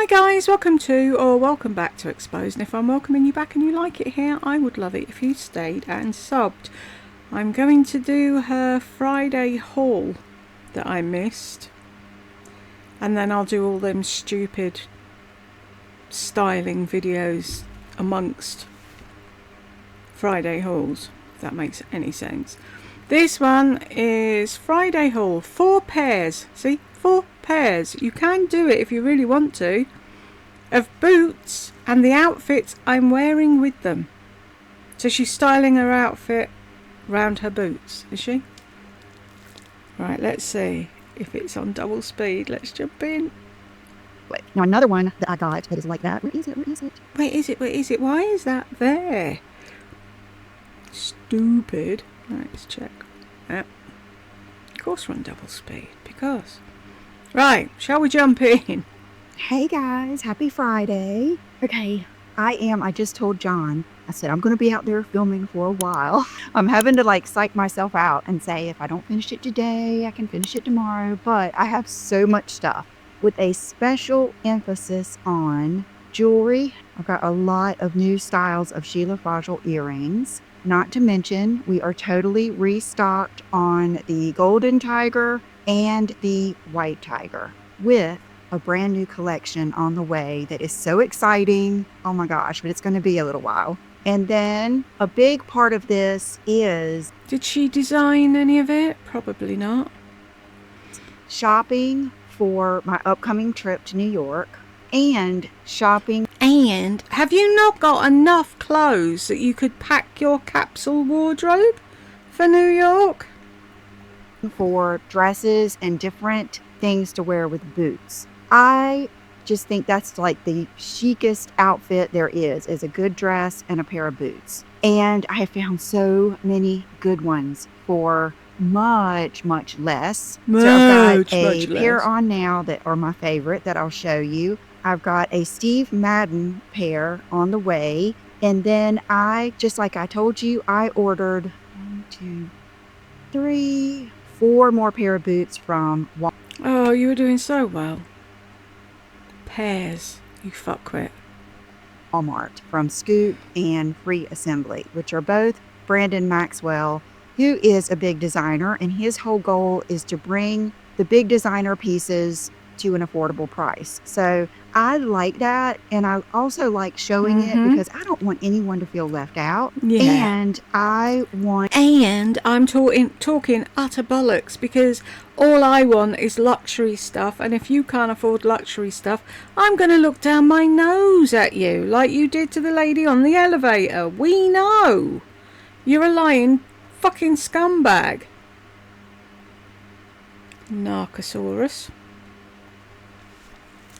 Hi guys, welcome back to Exposed, and if I'm welcoming you back and you like it here, I would love it if you stayed and subbed. I'm going to do her Friday haul that I missed, and then I'll do all them stupid styling videos amongst Friday hauls, if that makes any sense. This one is Friday haul, 4 pairs, see, 4 pairs, you can do it if you really want to, of boots and the outfits I'm wearing with them. So she's styling her outfit round her boots, is she? Right, let's see if it's on double speed. Let's jump in. Wait, now another one that I got that is like that. Where is it? Where is it? Where is it? Where is it? Why is that there? Stupid. Right, let's check. Yep. Of course we're on double speed, because... Right, shall we jump in? Hey guys, happy Friday. Okay, I just told John, I said, I'm going to be out there filming for a while. I'm having to psych myself out and say, if I don't finish it today, I can finish it tomorrow. But I have so much stuff with a special emphasis on jewelry. I've got a lot of new styles of Sheila Fajl earrings. Not to mention, we are totally restocked on the Golden Tiger and the White Tiger with a brand new collection on the way that is so exciting. Oh my gosh, but it's going to be a little while. And then a big part of this is... Did she design any of it? Probably not. Shopping for my upcoming trip to New York and shopping. And have you not got enough clothes that you could pack your capsule wardrobe for New York? For dresses and different things to wear with boots. I just think that's like the chicest outfit there is a good dress and a pair of boots. And I have found so many good ones for much less. So I've got a pair on now that are my favorite that I'll show you. I've got a Steve Madden pair on the way. And then just like I told you, I ordered 1, 2, 3, 4 more pair of boots from Walmart. Oh, you were doing so well. Pairs, you fuckwit. Walmart from Scoop and Free Assembly, which are both Brandon Maxwell, who is a big designer, and his whole goal is to bring the big designer pieces to an affordable price. So I like that, and I also like showing it because I don't want anyone to feel left out. Yeah. And I'm talking utter bollocks, because all I want is luxury stuff, and if you can't afford luxury stuff, I'm going to look down my nose at you like you did to the lady on the elevator. We know. You're a lying fucking scumbag. Narcosaurus.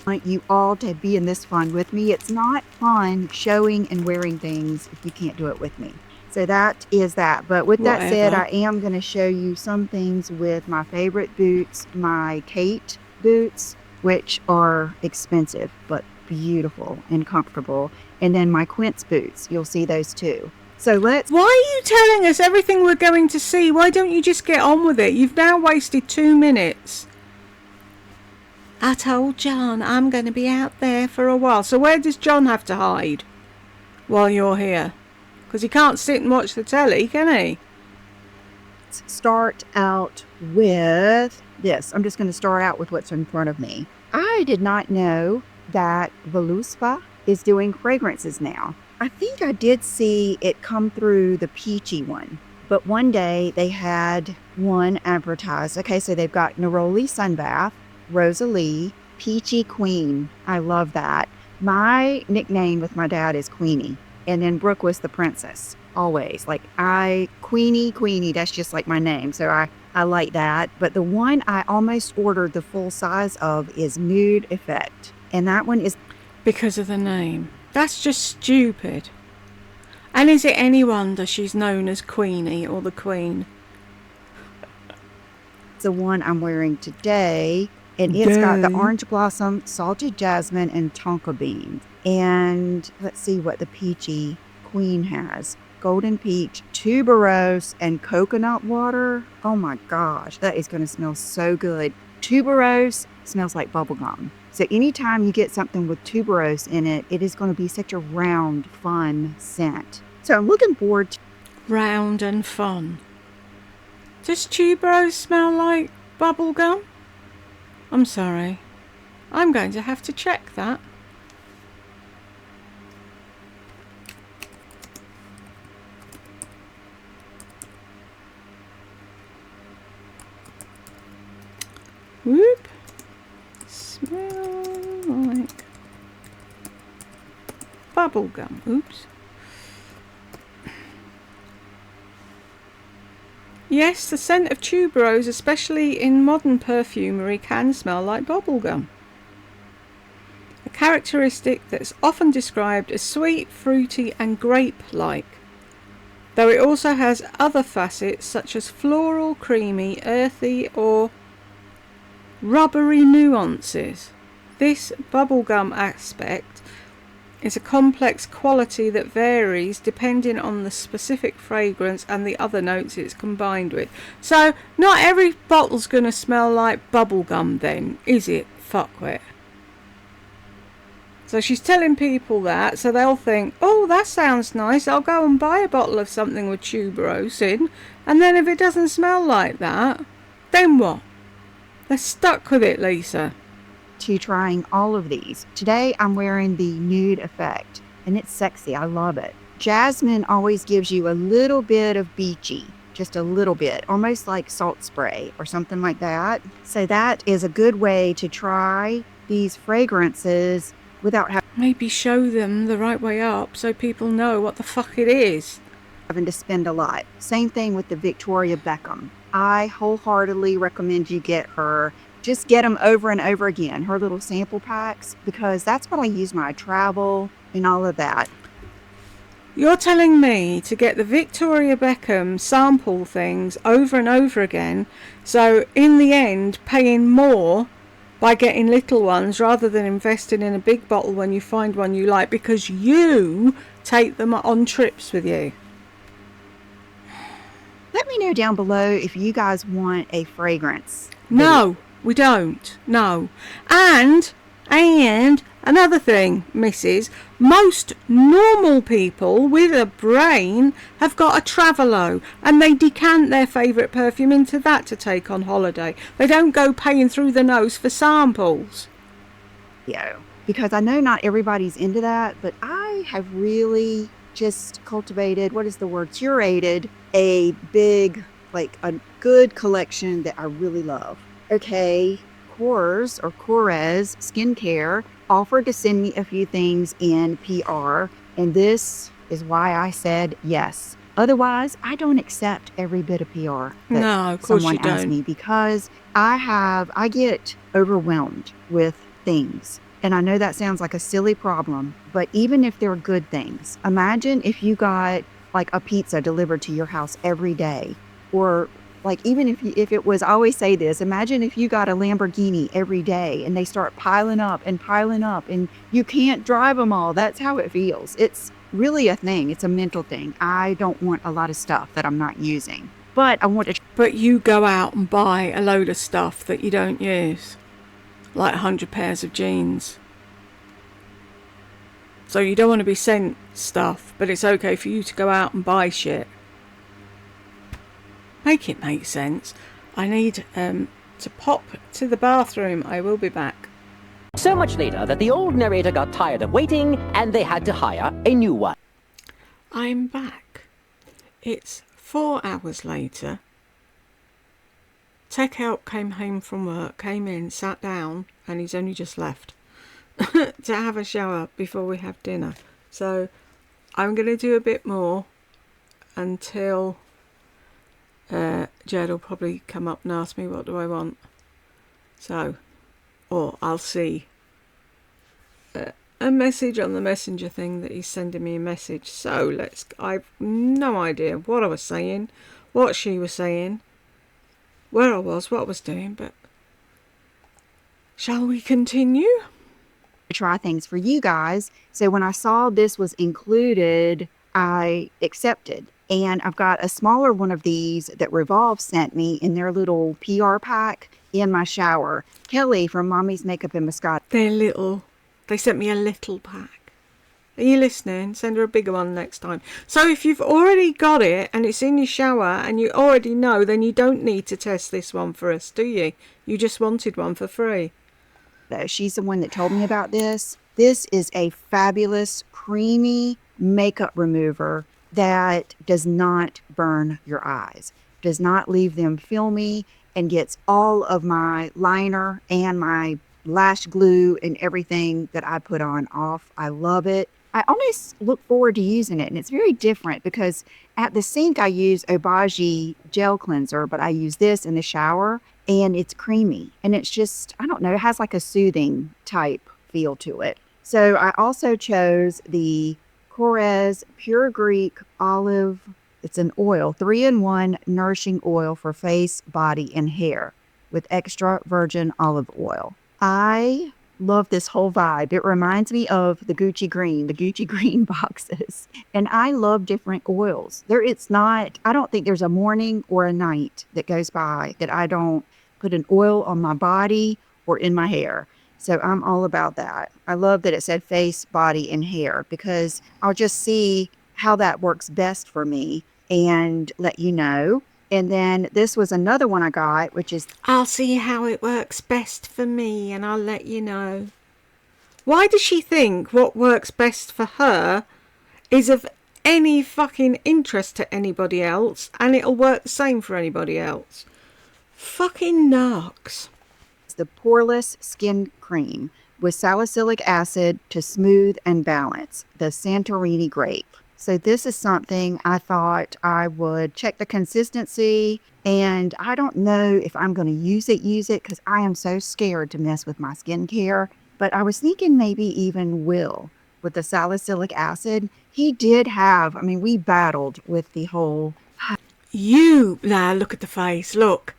I want you all to be in this fun with me. It's not fun showing and wearing things if you can't do it with me. So that is that. But with that said, I am going to show you some things with my favorite boots, my Kate boots, which are expensive but beautiful and comfortable. And then my Quince boots. You'll see those too. So why are you telling us everything we're going to see? Why don't you just get on with it? You've now wasted 2 minutes. I told John I'm going to be out there for a while. So where does John have to hide while you're here? Because he can't sit and watch the telly, can he? Let's start out with this. I'm just going to start out with what's in front of me. I did not know that Voluspa is doing fragrances now. I think I did see it come through the peachy one. But one day they had one advertised. Okay, so they've got Neroli Sun Bath, Rosalie, Peachy Queen. I love that. My nickname with my dad is Queenie. And then Brooke was the princess. Always. Queenie, that's just like my name. So I like that. But the one I almost ordered the full size of is Nude Effect. And that one is... because of the name. That's just stupid. And is it any wonder she's known as Queenie or the Queen? The one I'm wearing today, and it's got the orange blossom, salted jasmine, and tonka beans. And let's see what the peachy Queen has. Golden peach, tuberose, and coconut water. Oh my gosh, that is going to smell so good. Tuberose smells like bubblegum. So anytime you get something with tuberose in it, it is going to be such a round, fun scent. So I'm looking forward to Round and fun. Does tuberose smell like bubble gum? I'm sorry. I'm going to have to check that. Whoop. Smell like bubble gum. Oops. Yes, the scent of tuberose, especially in modern perfumery, can smell like bubblegum. A characteristic that's often described as sweet, fruity and grape-like, though it also has other facets such as floral, creamy, earthy or rubbery nuances. This bubblegum aspect is a complex quality that varies depending on the specific fragrance and the other notes it's combined with. So not every bottle's going to smell like bubblegum then, is it, fuckwit? So she's telling people that, so they'll think, oh, that sounds nice, I'll go and buy a bottle of something with tuberose in, and then if it doesn't smell like that, then what? They're stuck with it, Lisa. trying all of these. Today I'm wearing the Nude Effect, and it's sexy. I love it. Jasmine always gives you a little bit of beachy, just a little bit, almost like salt spray or something like that. So that is a good way to try these fragrances without Maybe show them the right way up so people know what the fuck it is. having to spend a lot. Same thing with the Victoria Beckham. I wholeheartedly recommend you get her. Just get them over and over again, her little sample packs, because that's what I use when I travel and all of that. You're telling me to get the Victoria Beckham sample things over and over again, so in the end paying more by getting little ones rather than investing in a big bottle when you find one you like because you take them on trips with you. Let me know down below if you guys want a fragrance. No, we don't. No. And another thing, Mrs. Most normal people with a brain have got a Travelo and they decant their favourite perfume into that to take on holiday. They don't go paying through the nose for samples. Yeah, because I know not everybody's into that, but I have really just cultivated, curated a big, like a good collection that I really love. Okay, Kors Skincare offered to send me a few things in PR, and this is why I said yes. Otherwise, I don't accept every bit of PR that someone asks me, because I get overwhelmed with things. And I know that sounds like a silly problem, but even if they're good things, imagine if you got like a pizza delivered to your house every day, or like even if it was, I always say this, imagine if you got a Lamborghini every day and they start piling up and you can't drive them all. That's how it feels. It's really a thing. It's a mental thing. I don't want a lot of stuff that I'm not using, but I want to. But you go out and buy a load of stuff that you don't use, like 100 pairs of jeans. So you don't want to be sent stuff, but it's okay for you to go out and buy shit. Make it make sense. I need to pop to the bathroom. I will be back. So much later that the old narrator got tired of waiting and they had to hire a new one. I'm back. It's 4 hours later. Tech Help came home from work, came in, sat down, and he's only just left to have a shower before we have dinner. So I'm going to do a bit more until Jed will probably come up and ask me what do I want. So, or I'll see a message on the messenger thing that he's sending me a message. So I've no idea what I was saying, what she was saying, where I was, what I was doing, but shall we continue? Try things for you guys. So when I saw this was included, I accepted. And I've got a smaller one of these that Revolve sent me in their little PR pack in my shower. Kelly from Mommy's Makeup and Mascara. They're little. They sent me a little pack. Are you listening? Send her a bigger one next time. So if you've already got it and it's in your shower and you already know, then you don't need to test this one for us, do you? You just wanted one for free. She's the one that told me about this. This is a fabulous, creamy makeup remover that does not burn your eyes, does not leave them filmy, and gets all of my liner and my lash glue and everything that I put on off. I love it. I always look forward to using it, and it's very different because at the sink I use Obagi gel cleanser, but I use this in the shower, and it's creamy, and it's just, I don't know, it has like a soothing type feel to it. So I also chose the Korres Pure Greek Olive. It's an oil, 3-in-1 nourishing oil for face, body, and hair with extra virgin olive oil. I love this whole vibe. It reminds me of the Gucci Green boxes. And I love different oils. I don't think there's a morning or a night that goes by that I don't put an oil on my body or in my hair. So I'm all about that. I love that it said face, body, and hair because I'll just see how that works best for me and let you know. And then this was another one I got, which is, I'll see how it works best for me and I'll let you know. Why does she think what works best for her is of any fucking interest to anybody else and it'll work the same for anybody else? Fucking narcs. the Poreless Skin Cream with salicylic acid to smooth and balance, the Santorini grape. So this is something I thought I would check the consistency, and I don't know if I'm going to use it because I am so scared to mess with my skincare. But I was thinking maybe even Will with the salicylic acid. He did have, we battled with the whole... Now look at the face, look.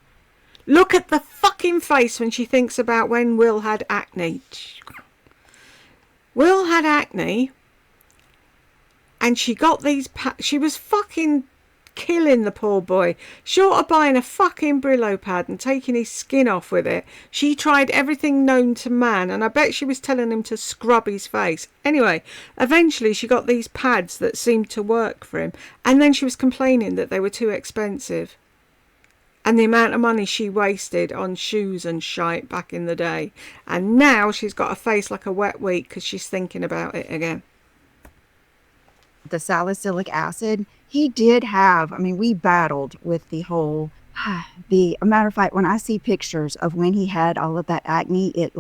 Look at the fucking face when she thinks about when Will had acne. Will had acne, and she got these... she was fucking killing the poor boy. Short of buying a fucking Brillo pad and taking his skin off with it, she tried everything known to man, and I bet she was telling him to scrub his face. Anyway, eventually she got these pads that seemed to work for him, and then she was complaining that they were too expensive. And the amount of money she wasted on shoes and shite back in the day. And now she's got a face like a wet week because she's thinking about it again. The salicylic acid, he did have, we battled with the whole, a matter of fact, when I see pictures of when he had all of that acne, it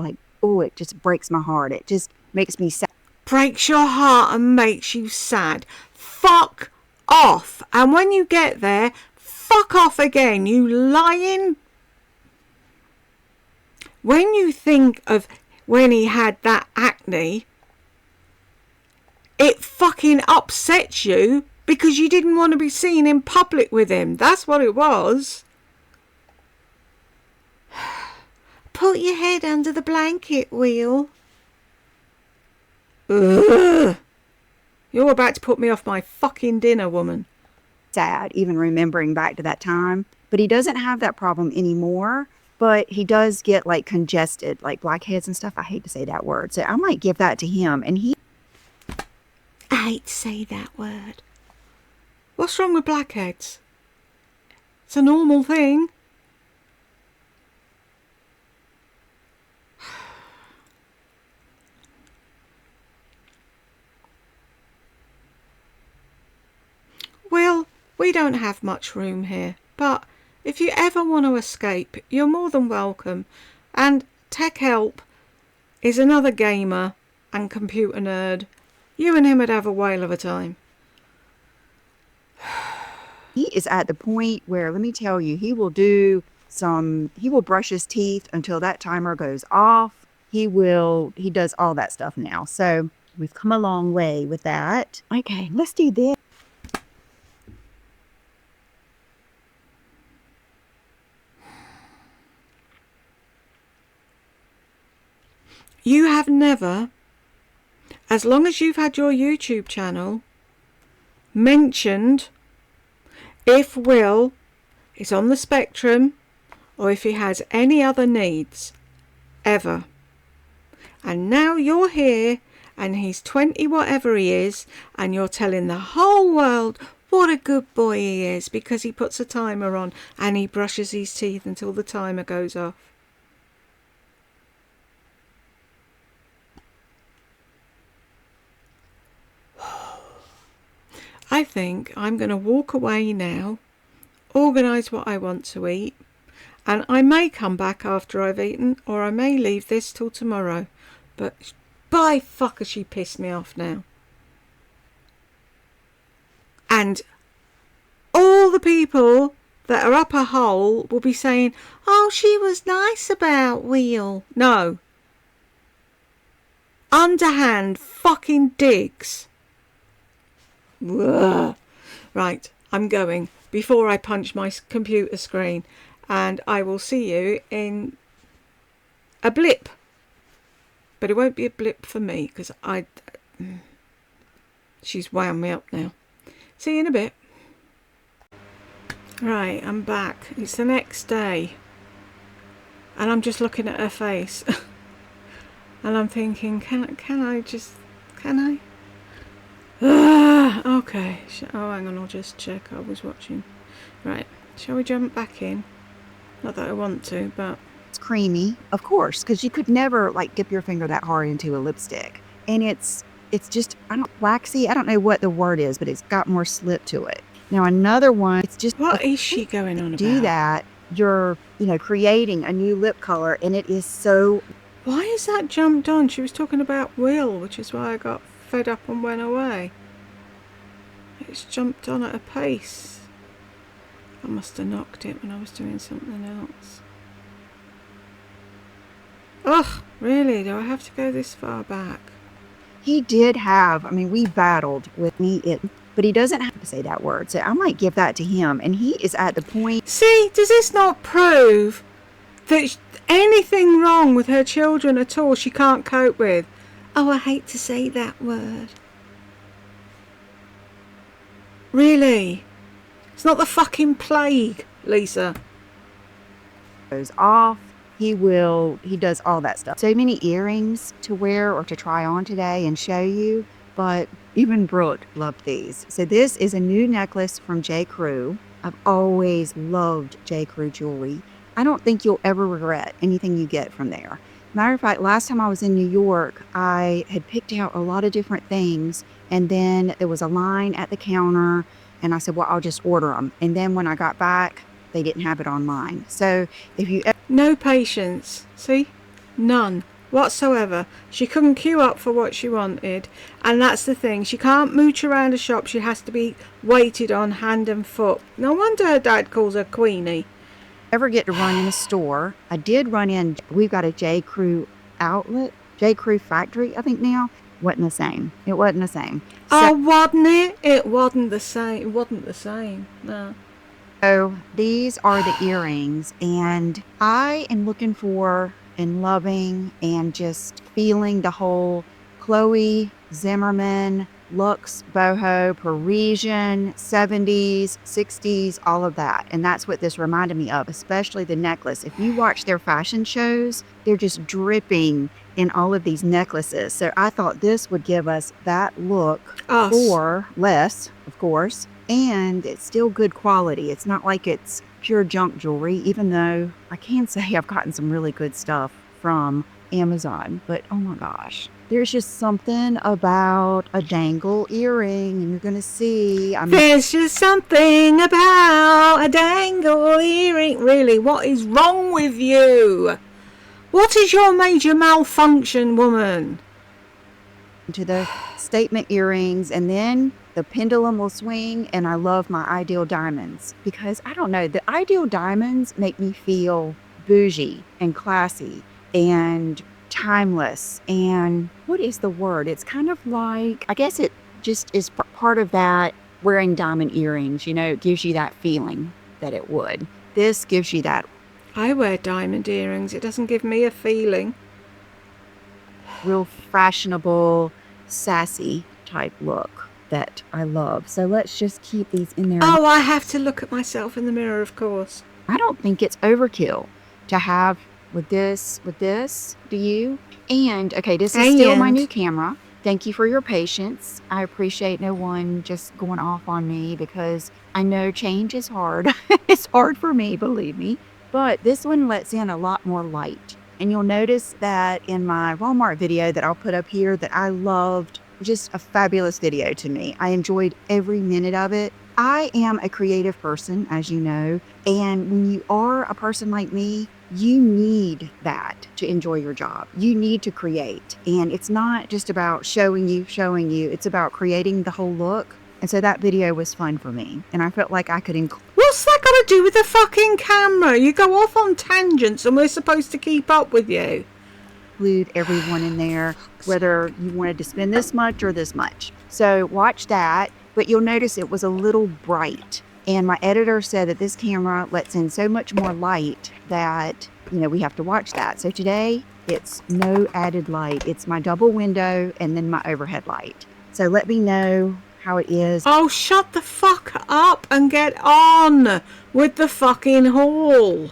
just breaks my heart. It just makes me sad. Breaks your heart and makes you sad. Fuck off. And when you get there, fuck off again, you lying. When you think of when he had that acne, it fucking upsets you because you didn't want to be seen in public with him. That's what it was. Put your head under the blanket, Will. Ugh. You're about to put me off my fucking dinner, woman. Sad, even remembering back to that time. But he doesn't have that problem anymore. But he does get congested, blackheads and stuff. I hate to say that word. So I might give that to him. And I hate to say that word. What's wrong with blackheads? It's a normal thing. Well, we don't have much room here, but if you ever want to escape, you're more than welcome. And Tech Help is another gamer and computer nerd. You and him would have a whale of a time. he is at the point where, let me tell you, he will brush his teeth until that timer goes off. He does all that stuff now. So we've come a long way with that. Okay, let's do this. You have never, as long as you've had your YouTube channel, mentioned if Will is on the spectrum or if he has any other needs, ever. And now you're here, and he's 20 whatever he is, and you're telling the whole world what a good boy he is because he puts a timer on and he brushes his teeth until the timer goes off. I think I'm going to walk away now, organise what I want to eat, and I may come back after I've eaten, or I may leave this till tomorrow. But by fuck has she pissed me off now. And all the people that are up her hole will be saying, oh, she was nice about Wheel. No. Underhand fucking digs. Ugh. Right, I'm going before I punch my computer screen, and I will see you in a blip. But it won't be a blip for me because she's wound me up now. See you in a bit. Right, I'm back. It's the next day, and I'm just looking at her face, and I'm thinking, can I? Okay. Oh, hang on, I'll just check. I was watching. Right, shall we jump back in? Not that I want to, but It's creamy, of course, because you could never like dip your finger that hard into a lipstick. And it's just, waxy. I don't know what the word is, but it's got more slip to it. Now another one, it's just, what is she going on about? Do that, you're, creating a new lip color, and it is so. Why is that jumped on? She was talking about Will, which is why I got fed up and went away. It's jumped on at a pace. I must have knocked it when I was doing something else. Ugh, really? Do I have to go this far back? He did have, we battled with me, but he doesn't have to say that word. So I might give that to him. And he is at the point. See, does this not prove that anything wrong with her children at all she can't cope with? Oh, I hate to say that word. Really? It's not the fucking plague, Lisa. Goes off. He does all that stuff. So many earrings to wear or to try on today and show you. But even Brooke loved these. So this is a new necklace from J. Crew. I've always loved J. Crew jewelry. I don't think you'll ever regret anything you get from there. Matter of fact, last time I was in New York, I had picked out a lot of different things. And then there was a line at the counter. And I said, well, I'll just order them. And then when I got back, they didn't have it online. So if you no patience, see? None whatsoever. She couldn't queue up for what she wanted, and that's the thing. She can't mooch around a shop. She has to be waited on hand and foot. No wonder her dad calls her Queenie. Ever get to run in a store? I did run in. We've got a J. Crew outlet, J. Crew factory, I think now. Wasn't the same. It wasn't the same. Oh, wasn't it? It wasn't the same. It wasn't the same. No. So these are the earrings, and I am looking for and loving and just feeling the whole Chloe Zimmerman, Luxe, boho, Parisian, 70s, 60s, all of that. And that's what this reminded me of, especially the necklace. If you watch their fashion shows, they're just dripping in all of these necklaces. So I thought this would give us that look for less, of course. And it's still good quality. It's not like it's pure junk jewelry, even though I can say I've gotten some really good stuff from Amazon. But oh my gosh, there's just something about a dangle earring, and you're going to see. There's just something about a dangle earring. Really, what is wrong with you? What is your major malfunction, woman? To the statement earrings, and then the pendulum will swing. And I love my Ideal diamonds because I don't know, the Ideal diamonds make me feel bougie and classy and timeless. And what is the word? It's kind of like, I guess it just is part of that wearing diamond earrings, it gives you that feeling that it would. This gives you that. I wear diamond earrings. It doesn't give me a feeling. Real fashionable, sassy type look that I love. So let's just keep these in there. Oh, I have to look at myself in the mirror, of course. I don't think it's overkill to have with this, do you? And, okay, this is still my new camera. Thank you for your patience. I appreciate no one just going off on me because I know change is hard. It's hard for me, believe me. But this one lets in a lot more light. And you'll notice that in my Walmart video that I'll put up here that I loved, just a fabulous video to me. I enjoyed every minute of it. I am a creative person, as you know, and when you are a person like me, you need that to enjoy your job. You need to create, and it's not just about showing you, it's about creating the whole look. And so that video was fun for me, and I felt like I could What's that got to do with the fucking camera? You go off on tangents and we're supposed to keep up with you. include everyone in there, whether you wanted to spend this much or this much. So watch that, but you'll notice it was a little bright. And my editor said that this camera lets in so much more light that, we have to watch that. So today it's no added light. It's my double window and then my overhead light. So let me know how it is. Oh, shut the fuck up and get on with the fucking haul.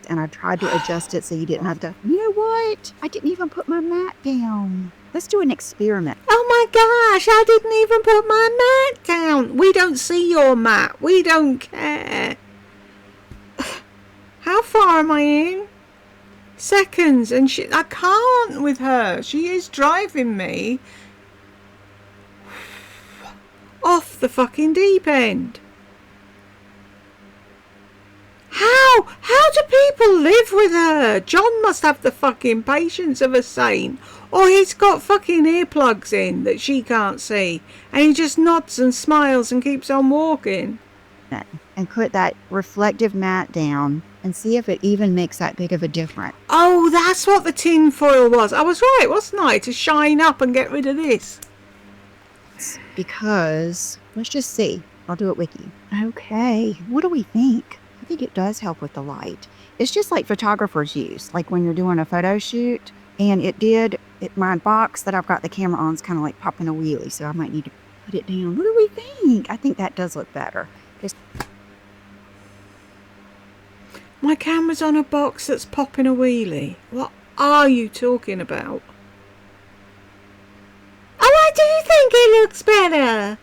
And I tried to adjust it so you didn't have to, you know what? I didn't even put my mat down. Let's do an experiment. Oh my gosh, I didn't even put my mat down. We don't see your mat. We don't care. How far am I in? Seconds, and I can't with her. She is driving me off the fucking deep end. How do people live with her? John must have the fucking patience of a saint, or he's got fucking earplugs in that she can't see, and he just nods and smiles and keeps on walking. And put that reflective mat down and see if it even makes that big of a difference. Oh, that's what the tin foil was. I was right, wasn't I? To shine up and get rid of this. Because, let's just see. I'll do it with you. Okay, what do we think? I think it does help with the light. It's just like photographers use, like when you're doing a photo shoot. And my box that I've got the camera on is kind of like popping a wheelie, so I might need to put it down. What do we think? I think that does look better. My camera's on a box that's popping a wheelie. What are you talking about? Oh, I do think it looks better.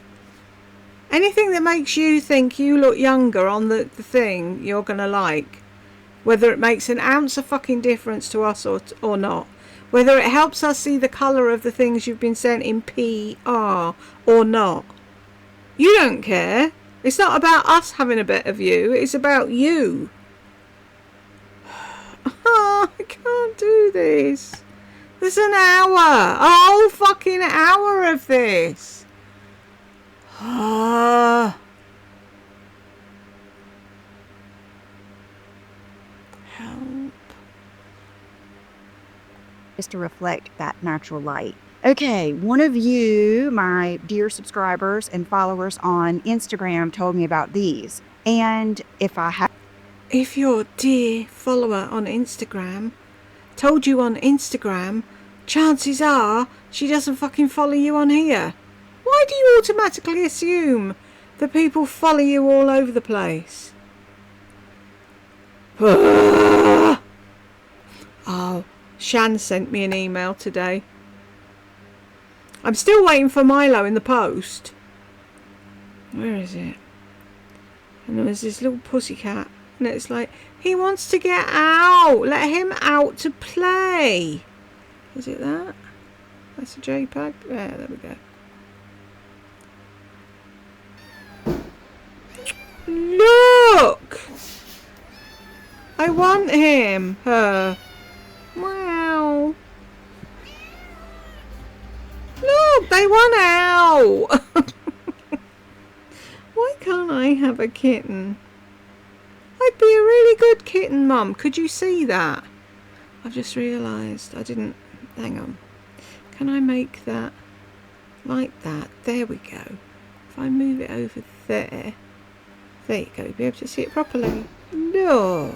Anything that makes you think you look younger on the thing, you're going to like. Whether it makes an ounce of fucking difference to us or not. Whether it helps us see the colour of the things you've been sent in PR or not. You don't care. It's not about us having a bit of you. It's about you. Oh, I can't do this. There's an hour. A whole fucking hour of this. Help. Just to reflect that natural light. Okay, one of you, my dear subscribers and followers on Instagram, told me about these. And if your dear follower on Instagram told you on Instagram, chances are she doesn't fucking follow you on here. Why do you automatically assume that people follow you all over the place? Oh, Shan sent me an email today. I'm still waiting for Milo in the post. Where is it? And there was this little pussycat. And it's like, he wants to get out. Let him out to play. Is it that? That's a JPEG? Yeah, there we go. Look! I want him. Her. Wow. Look, they want out. Why can't I have a kitten? I'd be a really good kitten, Mum. Could you see that? I've just realised I didn't... Hang on. Can I make that like that? There we go. If I move it over there... There you go. You'll be able to see it properly. Look.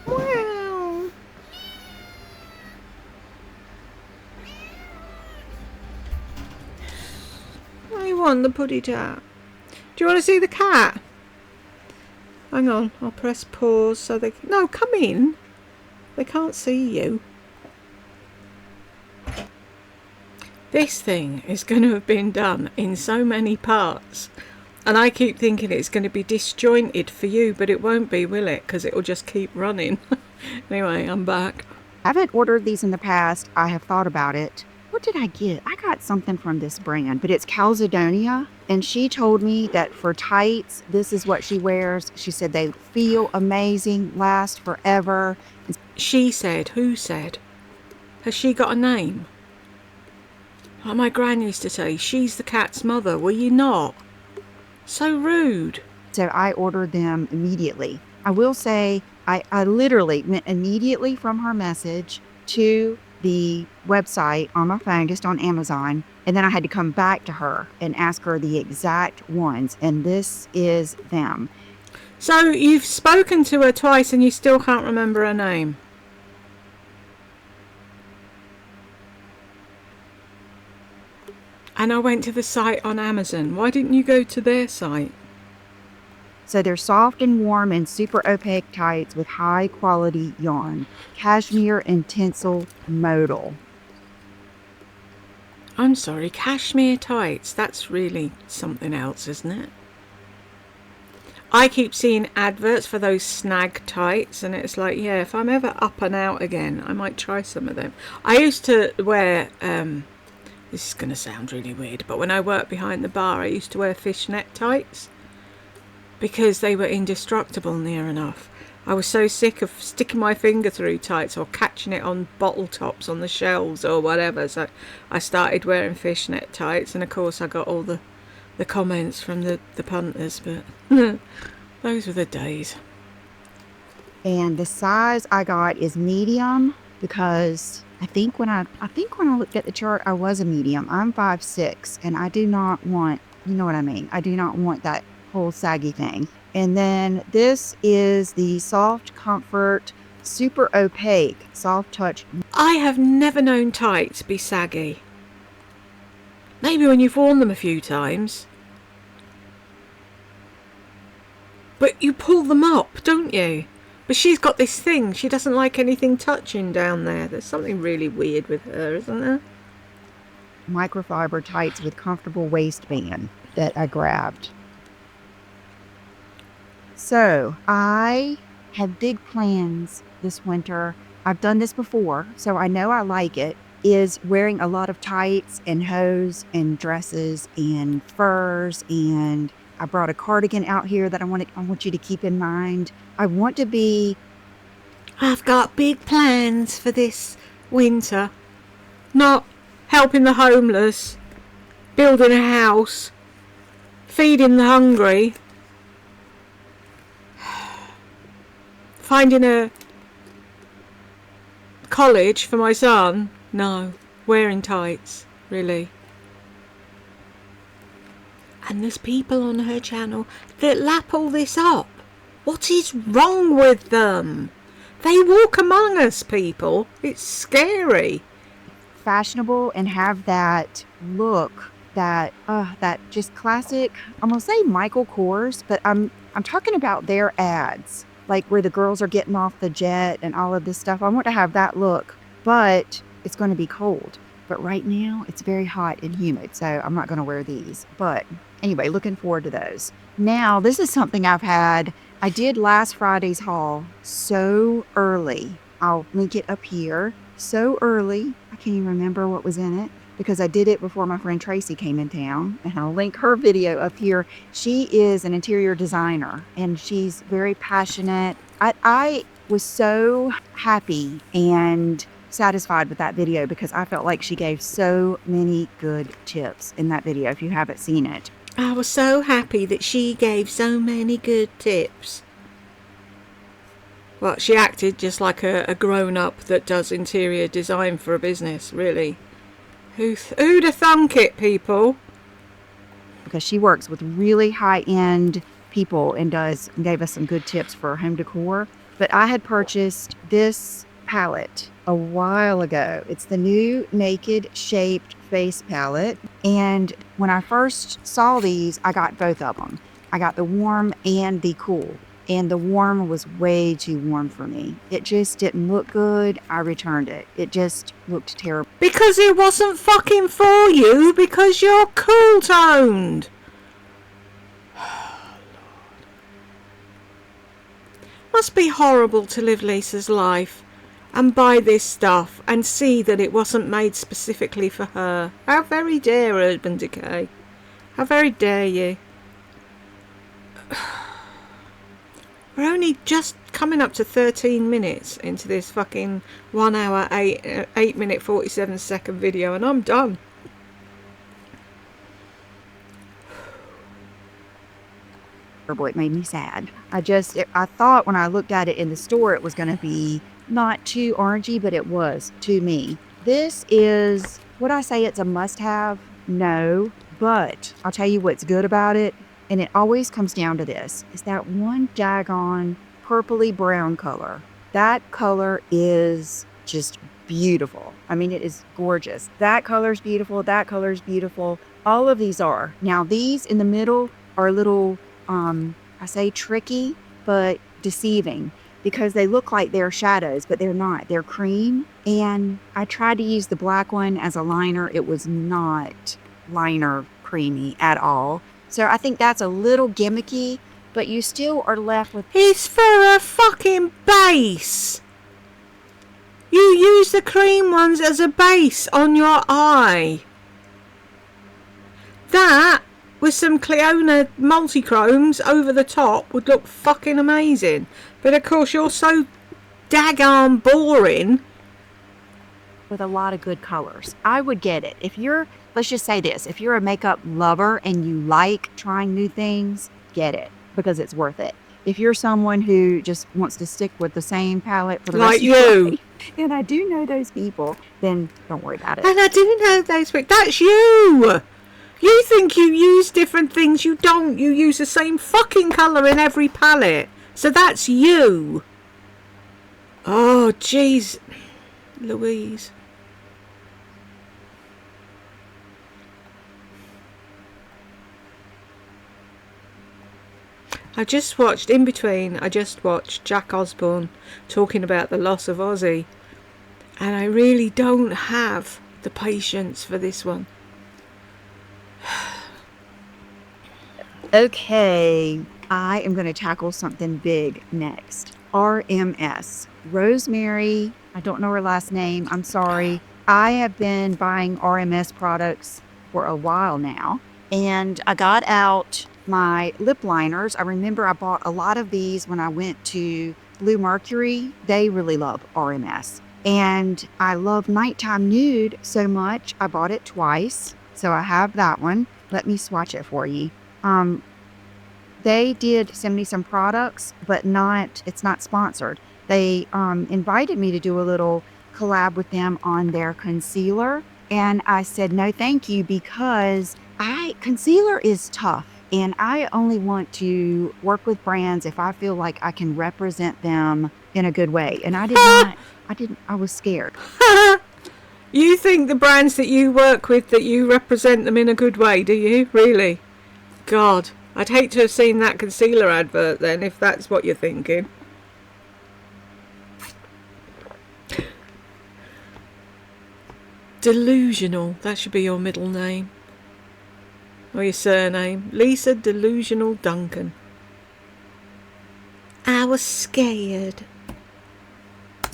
Wow. I want the putty tat. Do you want to see the cat? hang on. I'll press pause so they can... No, come in. They can't see you. This thing is going to have been done in so many parts. And I keep thinking it's going to be disjointed for you, but it won't be, will it? Because it will just keep running. Anyway, I'm back. I haven't ordered these in the past. I have thought about it. What did I get? I got something from this brand, but it's Calzedonia. And she told me that for tights, this is what she wears. She said they feel amazing, last forever. She said? Who said? Has she got a name? Like my gran used to say, she's the cat's mother. Were you not? So rude. So I ordered them immediately. I will say I literally went immediately from her message to the website on my phone, just on Amazon. And then I had to come back to her and ask her the exact ones. And this is them. So you've spoken to her twice and you still can't remember her name? And I went to the site on Amazon. Why didn't you go to their site? So they're soft and warm and super opaque tights with high quality yarn. Cashmere and tinsel modal. I'm sorry, cashmere tights. That's really something else, isn't it? I keep seeing adverts for those snag tights and it's like, yeah, if I'm ever up and out again, I might try some of them. I used to wear... this is going to sound really weird, but when I worked behind the bar, I used to wear fishnet tights because they were indestructible near enough. I was so sick of sticking my finger through tights or catching it on bottle tops on the shelves or whatever. So I started wearing fishnet tights, and of course I got all the comments from the punters, but those were the days. And the size I got is medium because I think when I looked at the chart, I was a medium. I'm 5'6", and I do not want, you know what I mean? I do not want that whole saggy thing. And then this is the Soft Comfort Super Opaque Soft Touch. I have never known tights be saggy. Maybe when you've worn them a few times. But you pull them up, don't you? But she's got this thing. She doesn't like anything touching down there. There's something really weird with her, isn't there? Microfiber tights with comfortable waistband that I grabbed. So I have big plans this winter. I've done this before, so I know I like it, is wearing a lot of tights and hose and dresses and furs, and I brought a cardigan out here that I want you to keep in mind. I want to be... I've got big plans for this winter. Not helping the homeless, building a house, feeding the hungry, finding a college for my son. No, wearing tights, really. And there's people on her channel that lap all this up. What is wrong with them? They walk among us, people. It's scary. Fashionable and have that look, that just classic. I'm gonna say Michael Kors, but I'm talking about their ads, like where the girls are getting off the jet and all of this stuff. I want to have that look, but it's going to be cold. But right now it's very hot and humid, so I'm not going to wear these. But anyway, looking forward to those. Now, this is something I've had. I did last Friday's haul so early. I'll link it up here. So early, I can't even remember what was in it because I did it before my friend Tracy came in town, and I'll link her video up here. She is an interior designer and she's very passionate. I was so happy and satisfied with that video because I felt like she gave so many good tips in that video if you haven't seen it. I was so happy that she gave so many good tips. Well, she acted just like a grown-up that does interior design for a business, really. Who'd have thunk it, people? Because she works with really high-end people and gave us some good tips for home decor. But I had purchased this palette a while ago. It's the new Naked Shaped Face palette. And when I first saw these, I got both of them. I got the warm and the cool. and the warm was way too warm for me. It just didn't look good. I returned it. It just looked terrible. Because it wasn't fucking for you, because you're cool toned. Must be horrible to live Lisa's life and buy this stuff and see that it wasn't made specifically for her. How very dare Urban Decay. How very dare you. We're only just coming up to 13 minutes into this fucking 1 hour, 8 minute, 47 second video, and I'm done. It made me sad. I thought when I looked at it in the store, it was going to be not too orangey, but it was to me. This is, would I say it's a must-have? No, but I'll tell you what's good about it, and it always comes down to this, is that one daggone purpley brown color. That color is just beautiful. I mean, it is gorgeous. That color's beautiful. That color's beautiful. All of these are. Now, these in the middle are a little, I say tricky, but deceiving, because they look like they're shadows, but they're not. They're cream. And I tried to use the black one as a liner. It was not liner creamy at all. So I think that's a little gimmicky, but you still are left with... It's for a fucking base. You use the cream ones as a base on your eye. That, with some Cleona multichromes over the top, would look fucking amazing. But of course you're so daggone boring. With a lot of good colors. I would get it. If you're, let's just say this, if you're a makeup lover and you like trying new things, get it, because it's worth it. If you're someone who just wants to stick with the same palette for the rest of your life, and I do know those people, then don't worry about it. And I do know those people. That's you! You think you use different things. You don't. You use the same fucking colour in every palette. So that's you. Oh, jeez. Louise. I just watched Jack Osborne talking about the loss of Ozzy. And I really don't have the patience for this one. Okay, I am going to tackle something big next. RMS. Rosemary, I don't know her last name. I'm sorry. I have been buying RMS products for a while now, and I got out my lip liners. I remember I bought a lot of these when I went to Blue Mercury. They really love RMS. And I love Nighttime Nude so much, I bought it twice. So I have that one. Let me swatch it for you. They did send me some products, but it's not sponsored. They invited me to do a little collab with them on their concealer. And I said, no, thank you, because concealer is tough. And I only want to work with brands if I feel like I can represent them in a good way. And I was scared. You think the brands that you work with, that you represent them in a good way, do you? Really? God, I'd hate to have seen that concealer advert then, if that's what you're thinking. Delusional, that should be your middle name. Or your surname. Lisa Delusional Duncan. I was scared.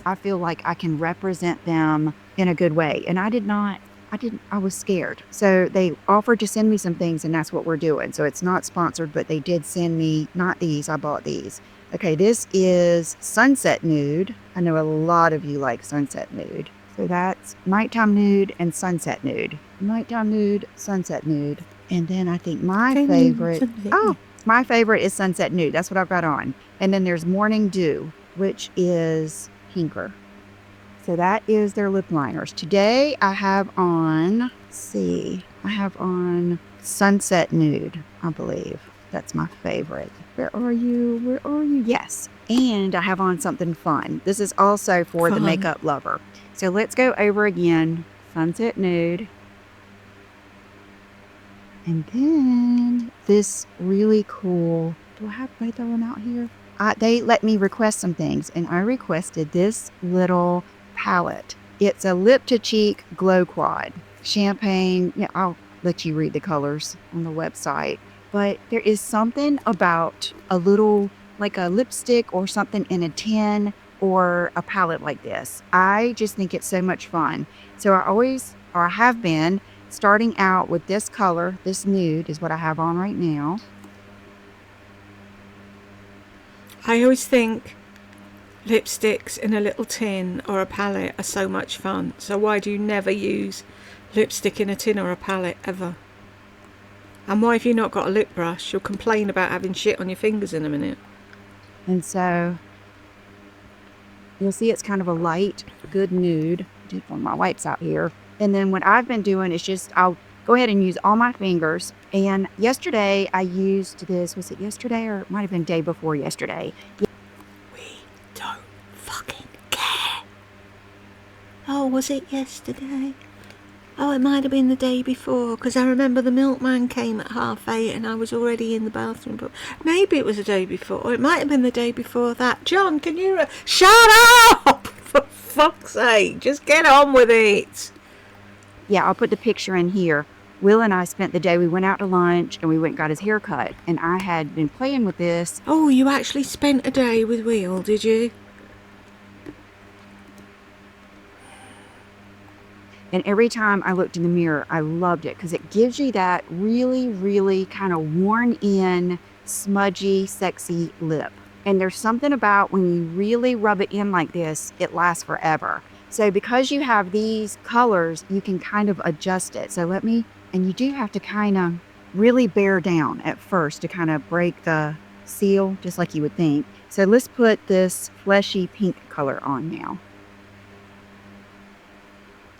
I feel like I can represent them in a good way. And I was scared. So they offered to send me some things, and that's what we're doing. So it's not sponsored, but they did send me, not these, I bought these. Okay, this is Sunset Nude. I know a lot of you like Sunset Nude. So that's Nighttime Nude and Sunset Nude. Nighttime Nude, Sunset Nude. And then I think my favorite is Sunset Nude. That's what I've got on. And then there's Morning Dew, which is pinker. So that is their lip liners. Today I have on, Sunset Nude, I believe. That's my favorite. Where are you? Yes. And I have on something fun. This is also for the makeup lover. So let's go over again. Sunset Nude. And then this really cool, do I have both of them out here? they let me request some things, and I requested this little palette. It's a lip to cheek glow quad. Champagne. Yeah, I'll let you read the colors on the website. But there is something about a little, like a lipstick or something in a tin or a palette like this. I just think it's so much fun. So I have been starting out with this color. This nude is what I have on right now. I always think lipsticks in a little tin or a palette are so much fun. So why do you never use lipstick in a tin or a palette ever? And why have you not got a lip brush? You'll complain about having shit on your fingers in a minute. And so you'll see it's kind of a light, good nude. Did one of my wipes out here. And then what I've been doing is just, I'll go ahead and use all my fingers. And yesterday I used this, was it yesterday or it might have been day before yesterday? We don't fucking care. Oh, was it yesterday? Oh, it might have been the day before, because I remember the milkman came at 8:30 and I was already in the bathroom. But maybe it was the day before, or it might have been the day before that. John, can you... Shut up! For fuck's sake, just get on with it. Yeah, I'll put the picture in here. Will and I spent the day, we went out to lunch and we went and got his hair cut. And I had been playing with this. Oh, you actually spent a day with Will, did you? And every time I looked in the mirror, I loved it because it gives you that really, really kind of worn in, smudgy, sexy lip. And there's something about when you really rub it in like this, it lasts forever. So because you have these colors, you can kind of adjust it. So and you do have to kind of really bear down at first to kind of break the seal, just like you would think. So let's put this fleshy pink color on now.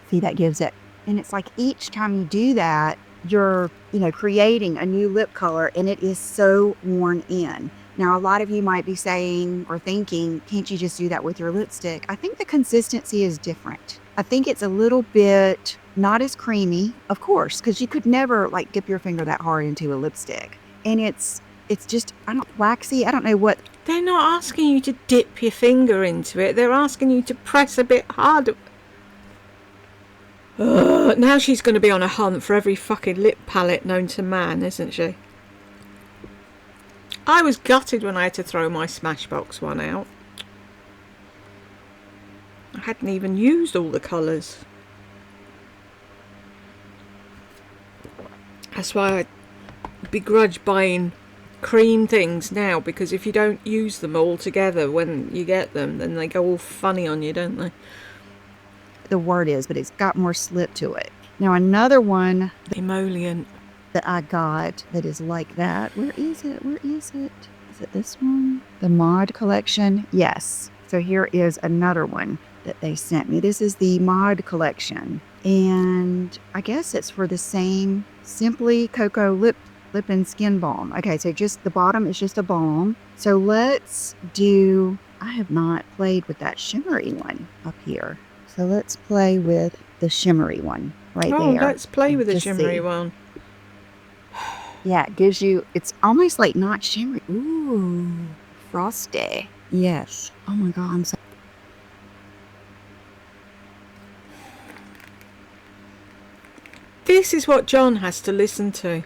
See, that gives it, and it's like each time you do that, you're, creating a new lip color, and it is so worn in. Now, a lot of you might be saying or thinking, can't you just do that with your lipstick? I think the consistency is different. I think it's a little bit not as creamy, of course, because you could never dip your finger that hard into a lipstick. And it's just, waxy. I don't know what. They're not asking you to dip your finger into it. They're asking you to press a bit harder. Now she's going to be on a hunt for every fucking lip palette known to man, isn't she? I was gutted when I had to throw my Smashbox one out. I hadn't even used all the colours. That's why I begrudge buying cream things now, because if you don't use them all together when you get them, then they go all funny on you, don't they? The word is, but it's got more slip to it. Now another one, emollient, that I got that is like that. Where is it? Is it this one? The Mod Collection? Yes. So here is another one that they sent me. This is the Mod Collection. And I guess it's for the same Simply Cocoa Lip and Skin Balm. Okay, so just the bottom is just a balm. So let's do, I have not played with that shimmery one up here. So let's play with the shimmery one right there. Oh, let's play with the shimmery one. Yeah, it gives you, it's almost like not shimmery. Ooh, frosty. Yes. Oh my God, I'm so. This is what John has to listen to.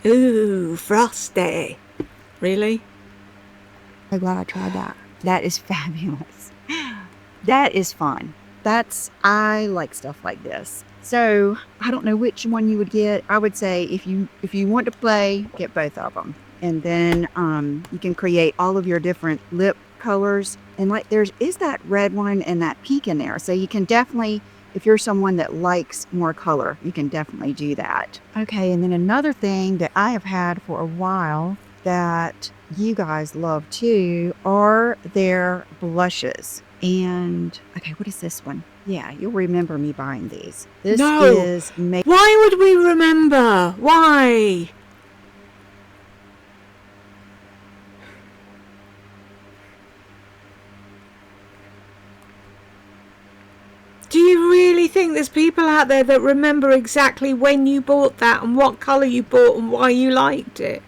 Ooh, frosty. Really? I'm glad I tried that. That is fabulous. That is fun. I like stuff like this. So I don't know which one you would get. I would say if you want to play, get both of them. And then you can create all of your different lip colors. And is that red one and that pink in there. So you can definitely, if you're someone that likes more color, you can definitely do that. Okay, and then another thing that I have had for a while that you guys love too are their blushes. And okay, what is this one? Yeah, you'll remember me buying these. This is why would we remember? Why? Do you really think there's people out there that remember exactly when you bought that and what colour you bought and why you liked it?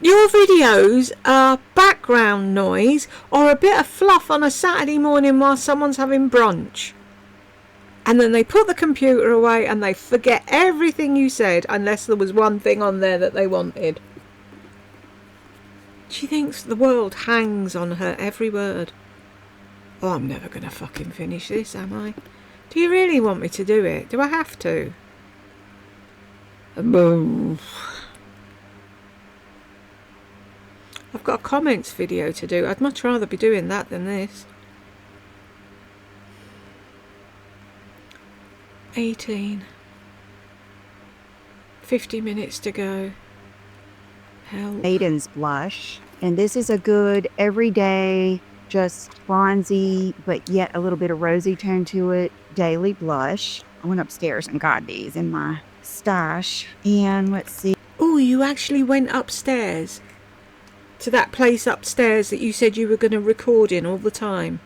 Your videos are background noise or a bit of fluff on a Saturday morning while someone's having brunch. And then they put the computer away and they forget everything you said unless there was one thing on there that they wanted. She thinks the world hangs on her every word. Oh, I'm never going to fucking finish this, am I? Do you really want me to do it? Do I have to? I've got a comments video to do. I'd much rather be doing that than this. 18. 50 minutes to go. Help. Maiden's blush. And this is a good everyday, just bronzy, but yet a little bit of rosy tone to it, daily blush. I went upstairs and got these in my stash. And let's see. Oh, you actually went upstairs? To that place upstairs that you said you were going to record in all the time?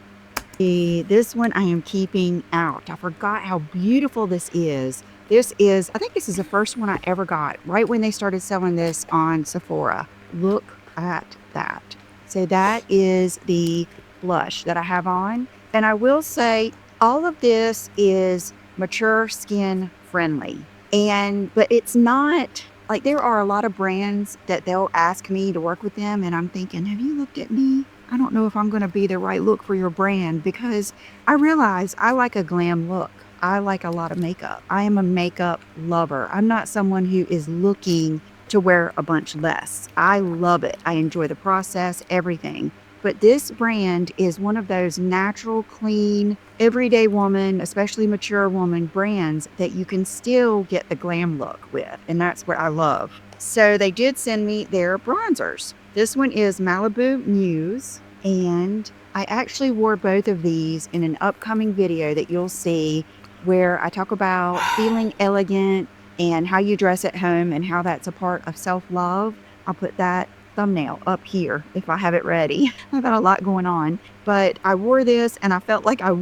This one I am keeping out. I forgot how beautiful this is. This is, I think this is the first one I ever got, right when they started selling this on Sephora. Look at that. So that is the blush that I have on. And I will say all of this is mature skin friendly. But it's not, like there are a lot of brands that they'll ask me to work with them. And I'm thinking, have you looked at me? I don't know if I'm going to be the right look for your brand, because I realize I like a glam look. I like a lot of makeup. I am a makeup lover. I'm not someone who is looking to wear a bunch less. I love it. I enjoy the process, everything. But this brand is one of those natural, clean, everyday woman, especially mature woman brands that you can still get the glam look with. And that's what I love. So they did send me their bronzers. This one is Malibu Muse. And I actually wore both of these in an upcoming video that you'll see, where I talk about feeling elegant and how you dress at home and how that's a part of self-love. I'll put that thumbnail up here if I have it ready. I've got a lot going on, but I wore this and I felt like I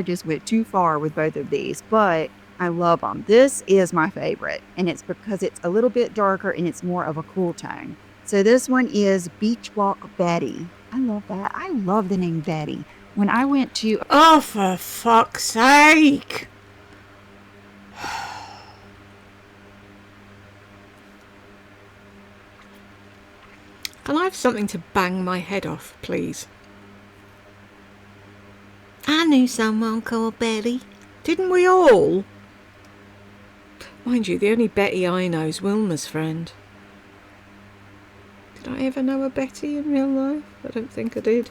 just went too far with both of these, but I love them. This is my favorite, and it's because it's a little bit darker and it's more of a cool tone. So this one is Beach Walk Betty. I love that. I love the name Betty. When I went to... Oh, for fuck's sake! Can I have something to bang my head off, please? I knew someone called Betty. Didn't we all? Mind you, the only Betty I know is Wilma's friend. Did I ever know a Betty in real life? I don't think I did.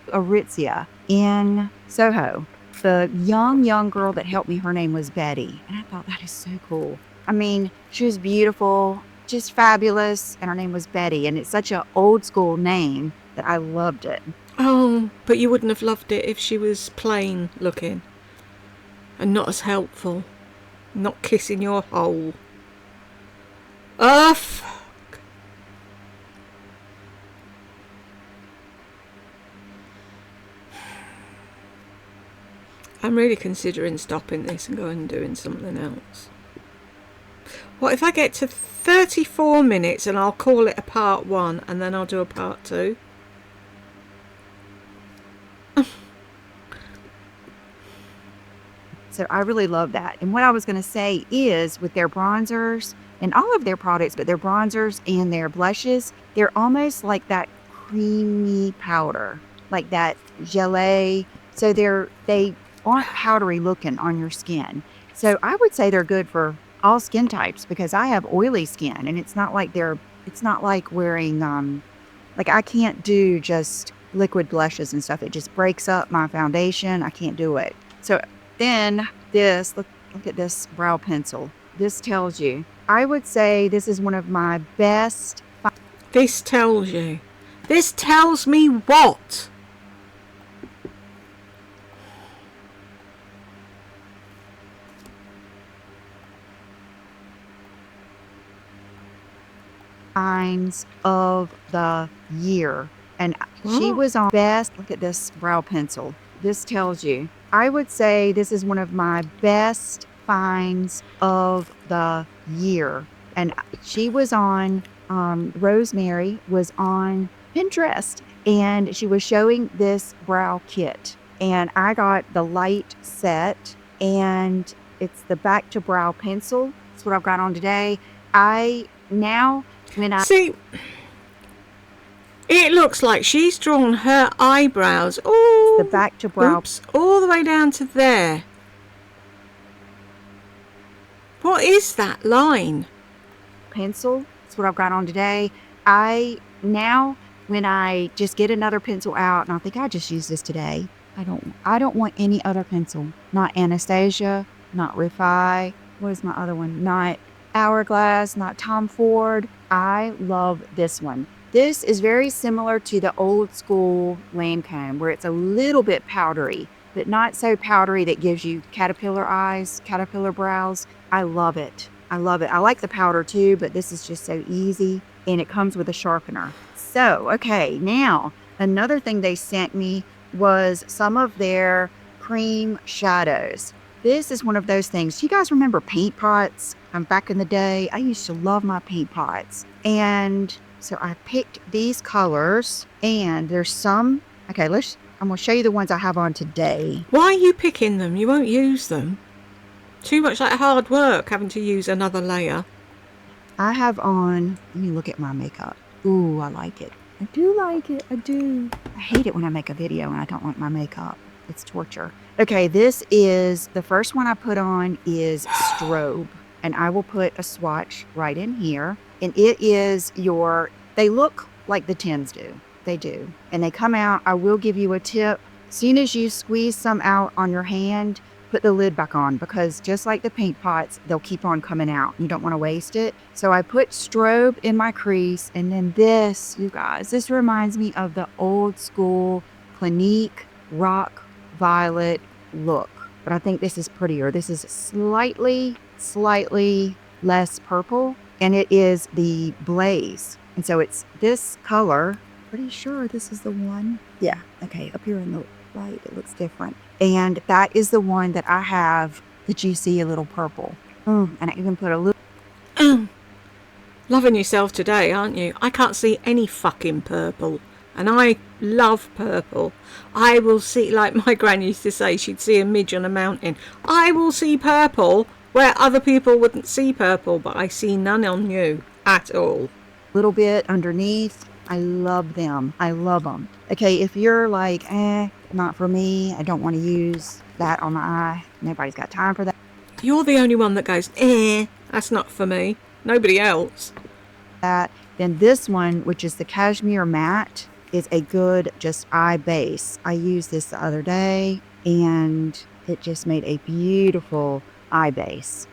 Aritzia in Soho. The young girl that helped me, her name was Betty. And I thought, that is so cool. I mean, she was beautiful, just fabulous. And her name was Betty. And it's such an old school name that I loved it. Oh, but you wouldn't have loved it if she was plain looking. And not as helpful. Not kissing your hole. Oh, fuck. I'm really considering stopping this and going and doing something else. What if I get to 34 minutes and I'll call it a part 1 and then I'll do a part 2? So I really love that. And what I was going to say is, with their bronzers and all of their products, but their bronzers and their blushes, they're almost like that creamy powder, like that gelée. So they aren't powdery looking on your skin. So I would say they're good for all skin types, because I have oily skin, and it's not like wearing, like I can't do just liquid blushes and stuff. It just breaks up my foundation. I can't do it. So then this, look at this brow pencil. This tells you, I would say this is one of my best. This tells you. This tells me what? Finds of the year. And she was on best. Look at this brow pencil. This tells you, I would say this is one of my best finds of the year. And she was on Rosemary was on Pinterest and she was showing this brow kit. And I got the light set and it's the back to brow pencil. That's what I've got on today. See, it looks like she's drawn her eyebrows all the back to brow all the way down to there. What is that line? Pencil. That's what I've got on today. When I just get another pencil out, and I think I just used this today. I don't want any other pencil. Not Anastasia, not Refi. What is my other one? Not Hourglass, not Tom Ford. I love this one. This is very similar to the old school Lancome, where it's a little bit powdery, but not so powdery that gives you caterpillar eyes, caterpillar brows. I love it. I love it. I like the powder too, but this is just so easy, and it comes with a sharpener. So, okay, now another thing they sent me was some of their cream shadows. This is one of those things. Do you guys remember paint pots? Back in the day, I used to love my paint pots. And so I picked these colors, and there's some. Okay, I'm going to show you the ones I have on today. Why are you picking them? You won't use them. Too much like hard work having to use another layer. I have on, let me look at my makeup. Ooh, I like it. I do like it. I do. I hate it when I make a video and I don't like my makeup. It's torture. Okay, this is, the first one I put on is Strobe. And I will put a swatch right in here. And it is they look like the tins do. They do. And they come out, I will give you a tip. As soon as you squeeze some out on your hand, put the lid back on, because just like the paint pots, they'll keep on coming out. You don't want to waste it. So I put Strobe in my crease, and then this, you guys, this reminds me of the old school Clinique Rock Violet look. But I think this is prettier. This is slightly less purple, and it is the Blaze. And so it's this color. Pretty sure this is the one. Yeah, okay, up here in the light, it looks different. And that is the one that I have that you see a little purple. And I even put a little... Loving yourself today, aren't you? I can't see any fucking purple. And I love purple. I will see, like my gran used to say, she'd see a midge on a mountain. I will see purple where other people wouldn't see purple, but I see none on you at all. Little bit underneath. I love them. I love them. Okay, if you're like, not for me, I don't want to use that on my eye. Nobody's got time for that. You're the only one that goes, that's not for me. Nobody else. Then this one, which is the Cashmere Matte, is a good just eye base. I used this the other day, and it just made a beautiful eye base.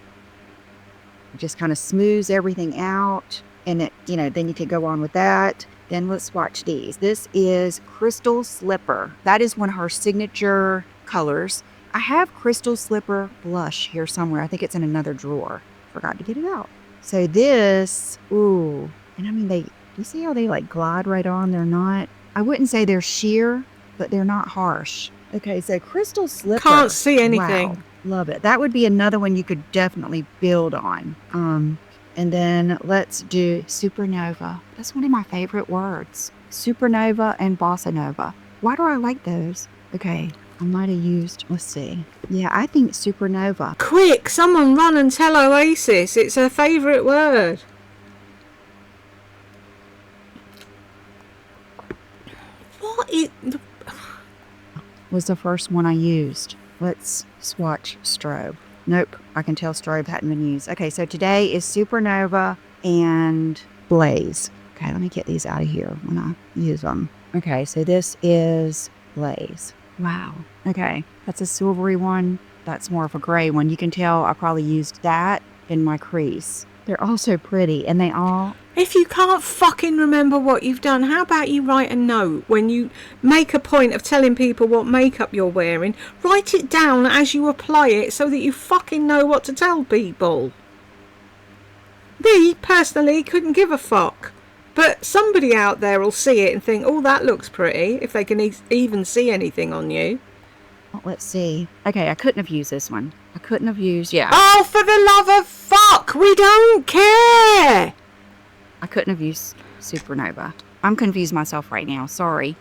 It just kind of smooths everything out, and it, then you can go on with that. Then let's swatch these. This is Crystal Slipper. That is one of her signature colors. I have Crystal Slipper blush here somewhere. I think it's in another drawer. Forgot to get it out. So this, ooh, and I mean, you see how they like glide right on? They're not, I wouldn't say they're sheer, but they're not harsh. Okay, so Crystal Slipper. Can't see anything. Wow, love it. That would be another one you could definitely build on. And then let's do Supernova. That's one of my favorite words. Supernova and Bossa Nova. Why do I like those? Okay, I might have used, let's see. Yeah, I think Supernova. Quick, someone run and tell Oasis. It's her favourite word. What is... was the first one I used. Let's swatch Strobe. Nope, I can tell Strobe hadn't been used. Okay, so today is Supernova and Blaze. Okay, let me get these out of here when I use them. Okay, so this is Blaze. Wow. Okay, that's a silvery one. That's more of a gray one. You can tell I probably used that in my crease. They're all so pretty, and they all... If you can't fucking remember what you've done, how about you write a note when you make a point of telling people what makeup you're wearing? Write it down as you apply it so that you fucking know what to tell people. Me, personally, couldn't give a fuck. But somebody out there will see it and think, oh, that looks pretty, if they can even see anything on you. Let's see. Okay, I couldn't have used this one. I couldn't have used... Yeah. Oh, for the love of fuck! We don't care! I couldn't have used Supernova. I'm confused myself right now. Sorry.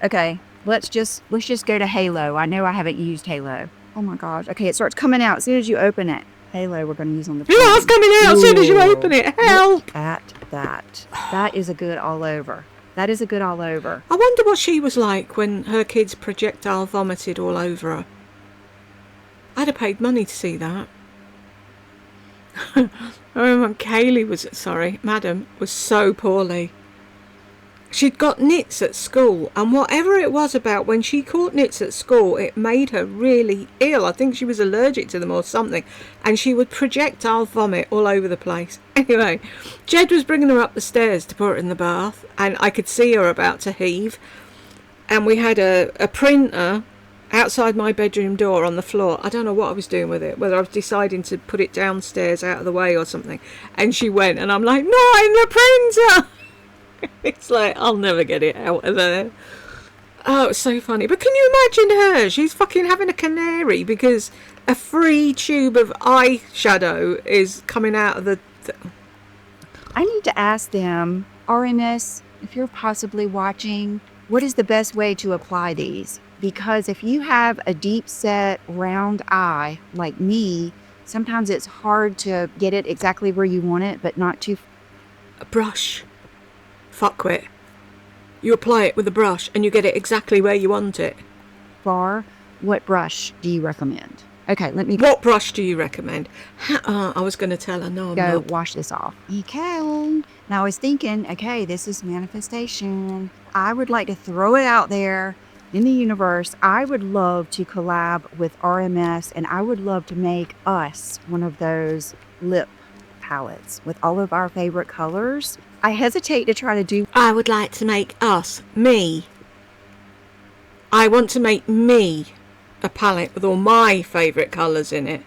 Okay, let's just go to Halo. I know I haven't used Halo. Oh my gosh. Okay, it starts coming out as soon as you open it. Halo, we're going to use on the phone. Yeah, it's coming out as soon as you open it. Help! Look at that. That is a good all over. That is a good all over. I wonder what she was like when her kids projectile vomited all over her. I'd have paid money to see that. I remember Madam was so poorly. She'd got nits at school, and whatever it was about when she caught nits at school, it made her really ill. I think she was allergic to them or something, and she would projectile vomit all over the place. Anyway, Jed was bringing her up the stairs to put her in the bath, and I could see her about to heave, and we had a printer outside my bedroom door on the floor. I don't know what I was doing with it, whether I was deciding to put it downstairs out of the way or something, and she went, and I'm like, not in the printer! It's like, I'll never get it out of there. Oh, it's so funny. But can you imagine her? She's fucking having a canary because a free tube of eyeshadow is coming out of the... I need to ask them, RMS, if you're possibly watching, what is the best way to apply these? Because if you have a deep set round eye like me, sometimes it's hard to get it exactly where you want it, but not too... A brush. Fuckwit. You apply it with a brush and you get it exactly where you want it. far. What brush do you recommend? Okay, let me What brush do you recommend? I was going to tell her. No, I'm go not. wash this off. Okay. Now I was thinking, okay, this is manifestation. I would like to throw it out there in the universe. I would love to collab with RMS, and I would love to make us one of those lip palettes with all of our favorite colors. I hesitate to try to do... I would like to make us, me. I want to make me a palette with all my favourite colours in it.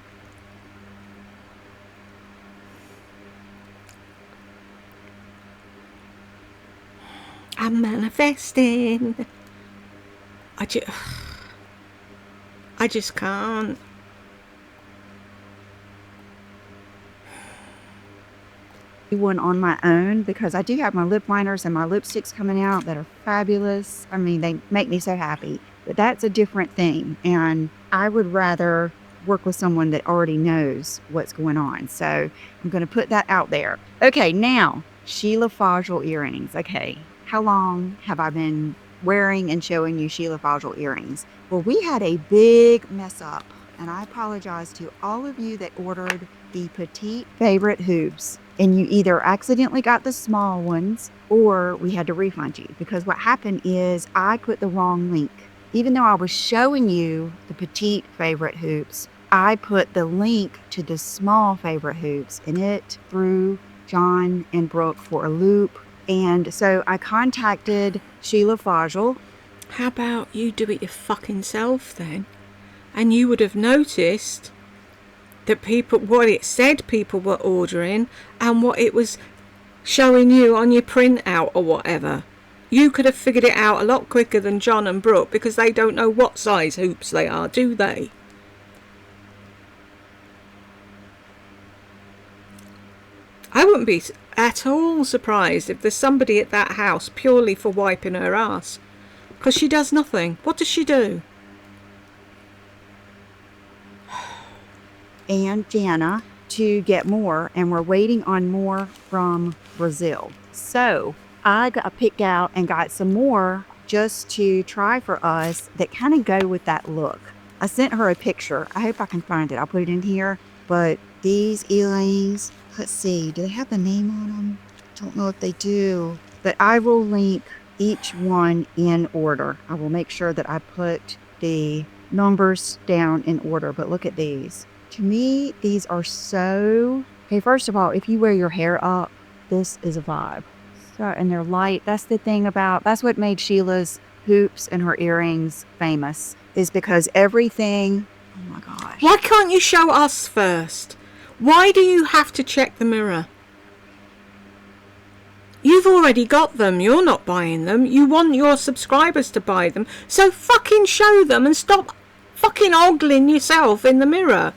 I'm manifesting. I just can't. one on my own, because I do have my lip liners and my lipsticks coming out that are fabulous. I mean, they make me so happy, but that's a different thing. And I would rather work with someone that already knows what's going on. So I'm going to put that out there. Okay, now Sheila Fajl earrings. Okay, how long have I been wearing and showing you Sheila Fajl earrings? Well, we had a big mess up, and I apologize to all of you that ordered the petite favorite hoops, and you either accidentally got the small ones or we had to refund you, because what happened is I put the wrong link. Even though I was showing you the petite favorite hoops, I put the link to the small favorite hoops, and it threw John and Brooke for a loop. And so I contacted Sheila Fajl. How about you do it your fucking self then? And you would have noticed that what it said people were ordering and what it was showing you on your printout or whatever. You could have figured it out a lot quicker than John and Brooke, because they don't know what size hoops they are, do they? I wouldn't be at all surprised if there's somebody at that house purely for wiping her ass, because she does nothing. What does she do? And Jana to get more, and we're waiting on more from Brazil. So I picked out and got some more just to try for us that kind of go with that look. I sent her a picture. I hope I can find it. I'll put it in here. But these earrings, let's see, do they have the name on them? Don't know if they do, but I will link each one in order. I will make sure that I put the numbers down in order. But look at these. To me, these are so... Okay, first of all, if you wear your hair up, this is a vibe. So, and they're light. That's the thing about... That's what made Sheila's hoops and her earrings famous, is because everything... Oh my gosh. Why can't you show us first? Why do you have to check the mirror? You've already got them. You're not buying them. You want your subscribers to buy them. So fucking show them and stop fucking ogling yourself in the mirror.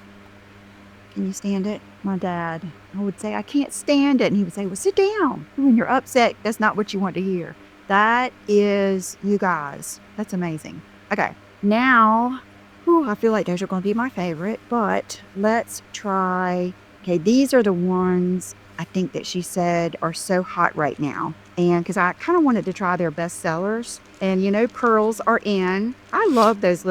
Can you stand it? my dad. I would say, I can't stand it. And he would say, well, sit down. When you're upset, that's not what you want to hear. That is, you guys, that's amazing. Okay, now, I feel like those are going to be my favorite, but let's try. Okay, these are the ones I think that she said are so hot right now. And because I kind of wanted to try their best sellers. And you know, pearls are in. I love that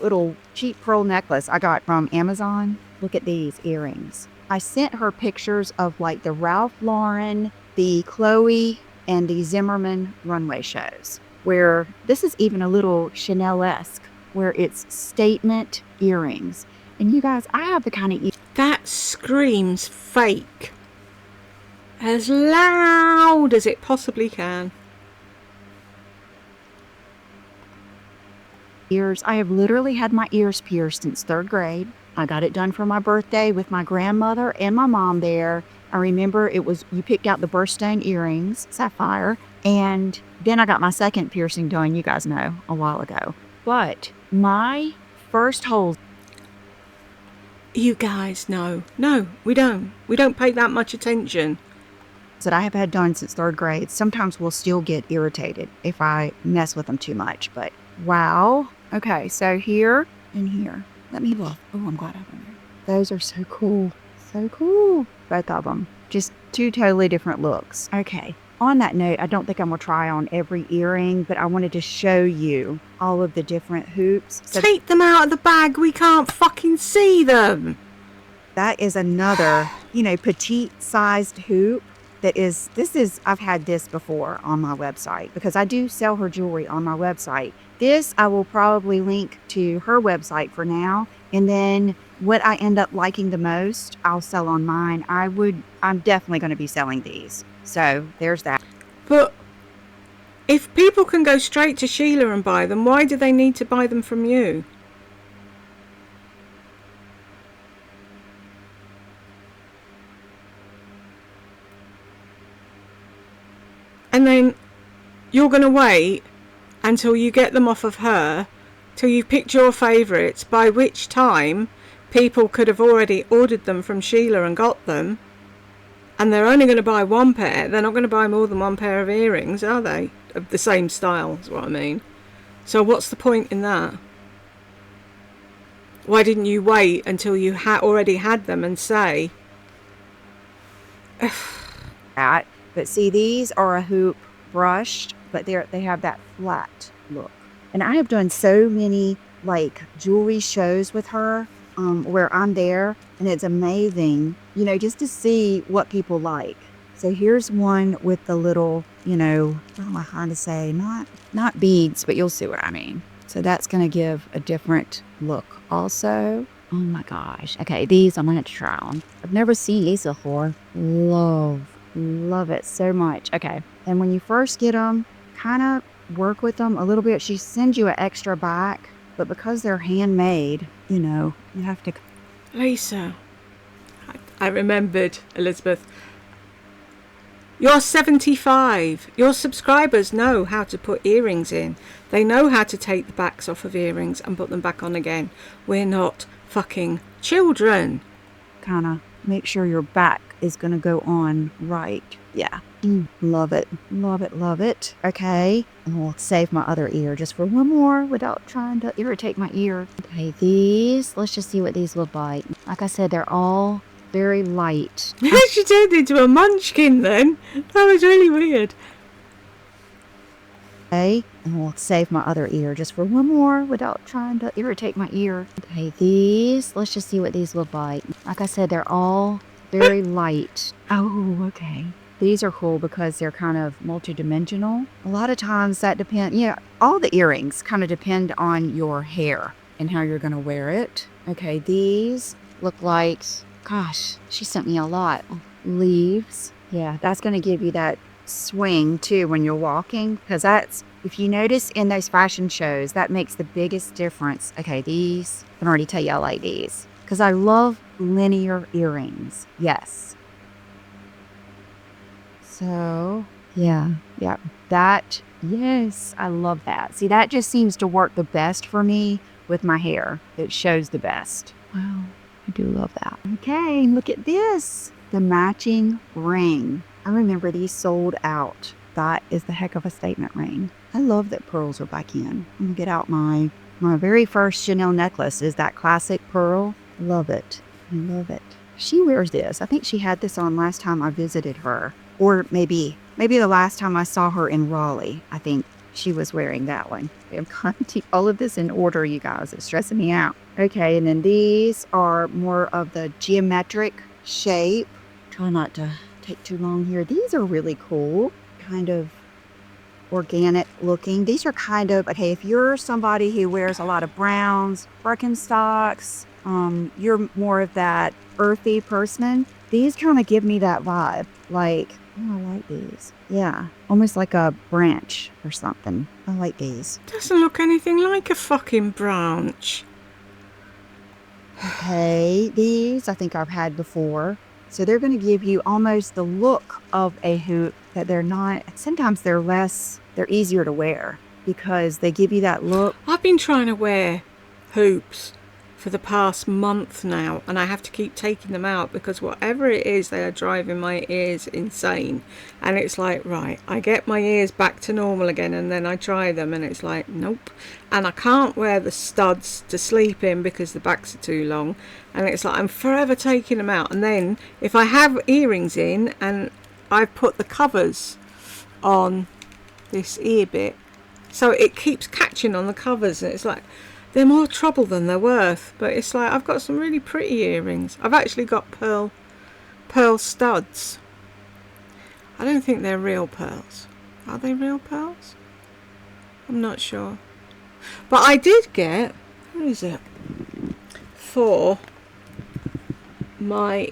little cheap pearl necklace I got from Amazon. Look at these earrings. I sent her pictures of like the Ralph Lauren, the Chloe, and the Zimmerman runway shows, where this is even a little Chanel-esque, where it's statement earrings. And you guys, I have the kind of That screams fake as loud as it possibly can. ears. I have literally had my ears pierced since 3rd grade. I got it done for my birthday with my grandmother and my mom there. I remember you picked out the birthstone earrings, sapphire, and then I got my second piercing done, you guys know, a while ago. But my first holes. You guys know. No, we don't. We don't pay that much attention. That I have had done since 3rd grade. Sometimes we'll still get irritated if I mess with them too much, but wow. Okay, so here and here. Let me look. Oh, I'm glad I went there. Those are so cool. So cool. Both of them. Just 2 totally different looks. Okay. On that note, I don't think I'm going to try on every earring, but I wanted to show you all of the different hoops. So take them out of the bag. We can't fucking see them. That is another, petite sized hoop. I've had this before on my website because I do sell her jewelry on my website. This I will probably link to her website for now. And then what I end up liking the most, I'll sell on mine. I'm definitely going to be selling these. So there's that. But if people can go straight to Sheila and buy them, why do they need to buy them from you? And then you're going to wait until you get them off of her, till you've picked your favourites, by which time people could have already ordered them from Sheila and got them. And they're only going to buy 1 pair. They're not going to buy more than 1 pair of earrings, are they? Of the same style, is what I mean. So what's the point in that? Why didn't you wait until you already had them and say... But see, these are a hoop brushed, but they have that flat look. And I have done so many jewelry shows with her where I'm there, and it's amazing, just to see what people like. So here's one with the little, what am I trying to say? Not beads, but you'll see what I mean. So that's going to give a different look also. Oh my gosh. Okay, these I'm going to try on. I've never seen these before. Love it so much. Okay. And when you first get them, kind of work with them a little bit. She sends you an extra back, but because they're handmade, you have to. Lisa, I remembered, Elizabeth. You're 75. Your subscribers know how to put earrings in. They know how to take the backs off of earrings and put them back on again. We're not fucking children. Kind of make sure your back is going to go on right. Yeah. Love it. Love it. Love it. Okay. And we'll save my other ear just for one more without trying to irritate my ear. Okay, these. Let's just see what these look like. Like I said, they're all very light. She turned into a munchkin then. That was really weird. Okay. And we'll save my other ear just for one more without trying to irritate my ear. Okay, these. Let's just see what these look like. Like I said, they're all very light. Oh, okay. These are cool because they're kind of multidimensional. A lot of times that depends, all the earrings kind of depend on your hair and how you're going to wear it. Okay, these look like, gosh, she sent me a lot. Leaves. Yeah, that's going to give you that swing too when you're walking, because that's, if you notice in those fashion shows, that makes the biggest difference. Okay, these, I can already tell you I like these because I love linear earrings. Yes. So, yeah, that, yes, I love that. See, that just seems to work the best for me with my hair. It shows the best. Wow. I do love that. Okay, look at this. The matching ring. I remember these sold out. That is the heck of a statement ring. I love that pearls are back in. I'm gonna get out my very first Chanel necklace is that classic pearl. Love it. I love it. She wears this. I think she had this on last time I visited her. Or maybe the last time I saw her in Raleigh. I think she was wearing that one. I'm trying to keep all of this in order, you guys. It's stressing me out. Okay, and then these are more of the geometric shape. Try not to take too long here. These are really cool. Kind of organic looking. These are kind of, okay, if you're somebody who wears a lot of browns, Birkenstocks, you're more of that earthy person, these kind of give me that vibe. Like, oh, I like these. Yeah, almost like a branch or something. I like these. Doesn't look anything like a fucking branch. Okay, these I think I've had before. So they're going to give you almost the look of a hoop, that they're not, sometimes they're easier to wear because they give you that look. I've been trying to wear hoops for the past month now, and I have to keep taking them out because whatever it is, they are driving my ears insane. And it's like, right, I get my ears back to normal again, and then I try them and it's like, nope. And I can't wear the studs to sleep in because the backs are too long, and it's like I'm forever taking them out. And then if I have earrings in and I've put the covers on this ear bit, so it keeps catching on the covers, and it's like they're more trouble than they're worth. But it's like I've got some really pretty earrings. I've actually got pearl studs. I don't think they're real pearls. Are they real pearls? I'm not sure. But I did get, what is it, for my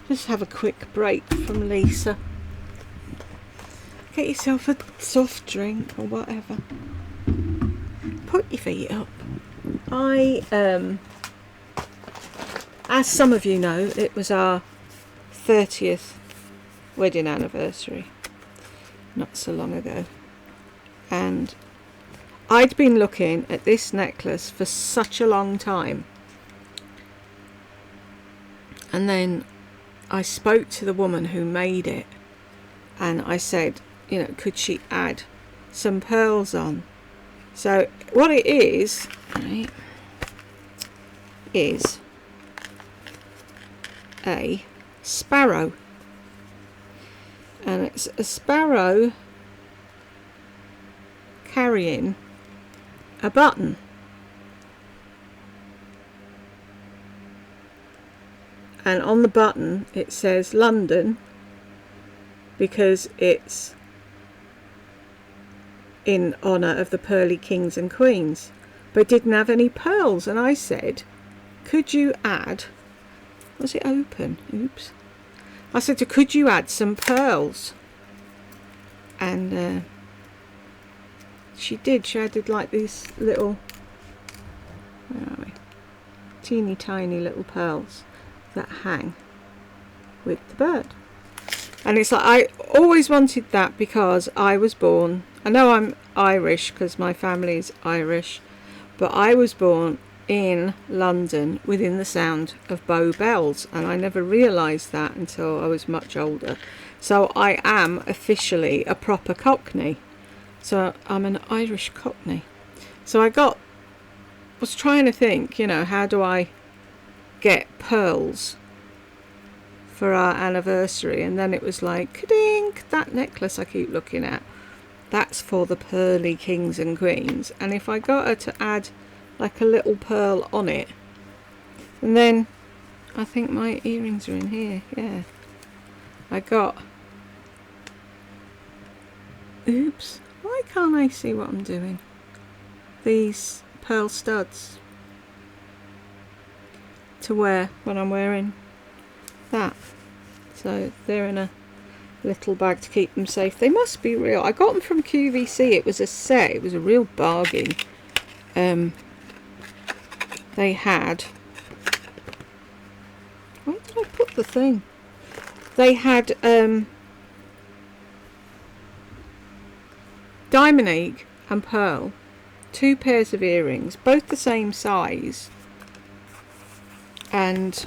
just have a quick break from Lisa. Get yourself a soft drink or whatever. Put your feet up. As some of you know, it was our 30th wedding anniversary not so long ago, and I'd been looking at this necklace for such a long time, and then I spoke to the woman who made it, and I said, you know, could she add some pearls on? So what it is, right, is a sparrow, and it's a sparrow carrying a button. And on the button it says London because it's in honour of the pearly kings and queens, but it didn't have any pearls. And I said, could you add, was it open? Oops. I said to, could you add some pearls? And she did. She added like these little, where are we? Teeny tiny little pearls that hang with the bird. And it's like, I always wanted that because I was born, I know I'm Irish because my family is Irish, but I was born in London within the sound of Bow Bells, and I never realised that until I was much older. So I am officially a proper Cockney. So I'm an Irish Cockney. So I was trying to think, you know, how do I get pearls for our anniversary? And then it was like, ka-dink, that necklace I keep looking at, that's for the pearly kings and queens. And if I got her to add like a little pearl on it, and then I think my earrings are in here. Yeah, I got, oops, why can't I see what I'm doing? These pearl studs to wear when I'm wearing that. So they're in a little bag to keep them safe. They must be real. I got them from QVC. It was a set. It was a real bargain. They had, where did I put the thing? They had diamond egg and pearl, 2 pairs of earrings, both the same size, and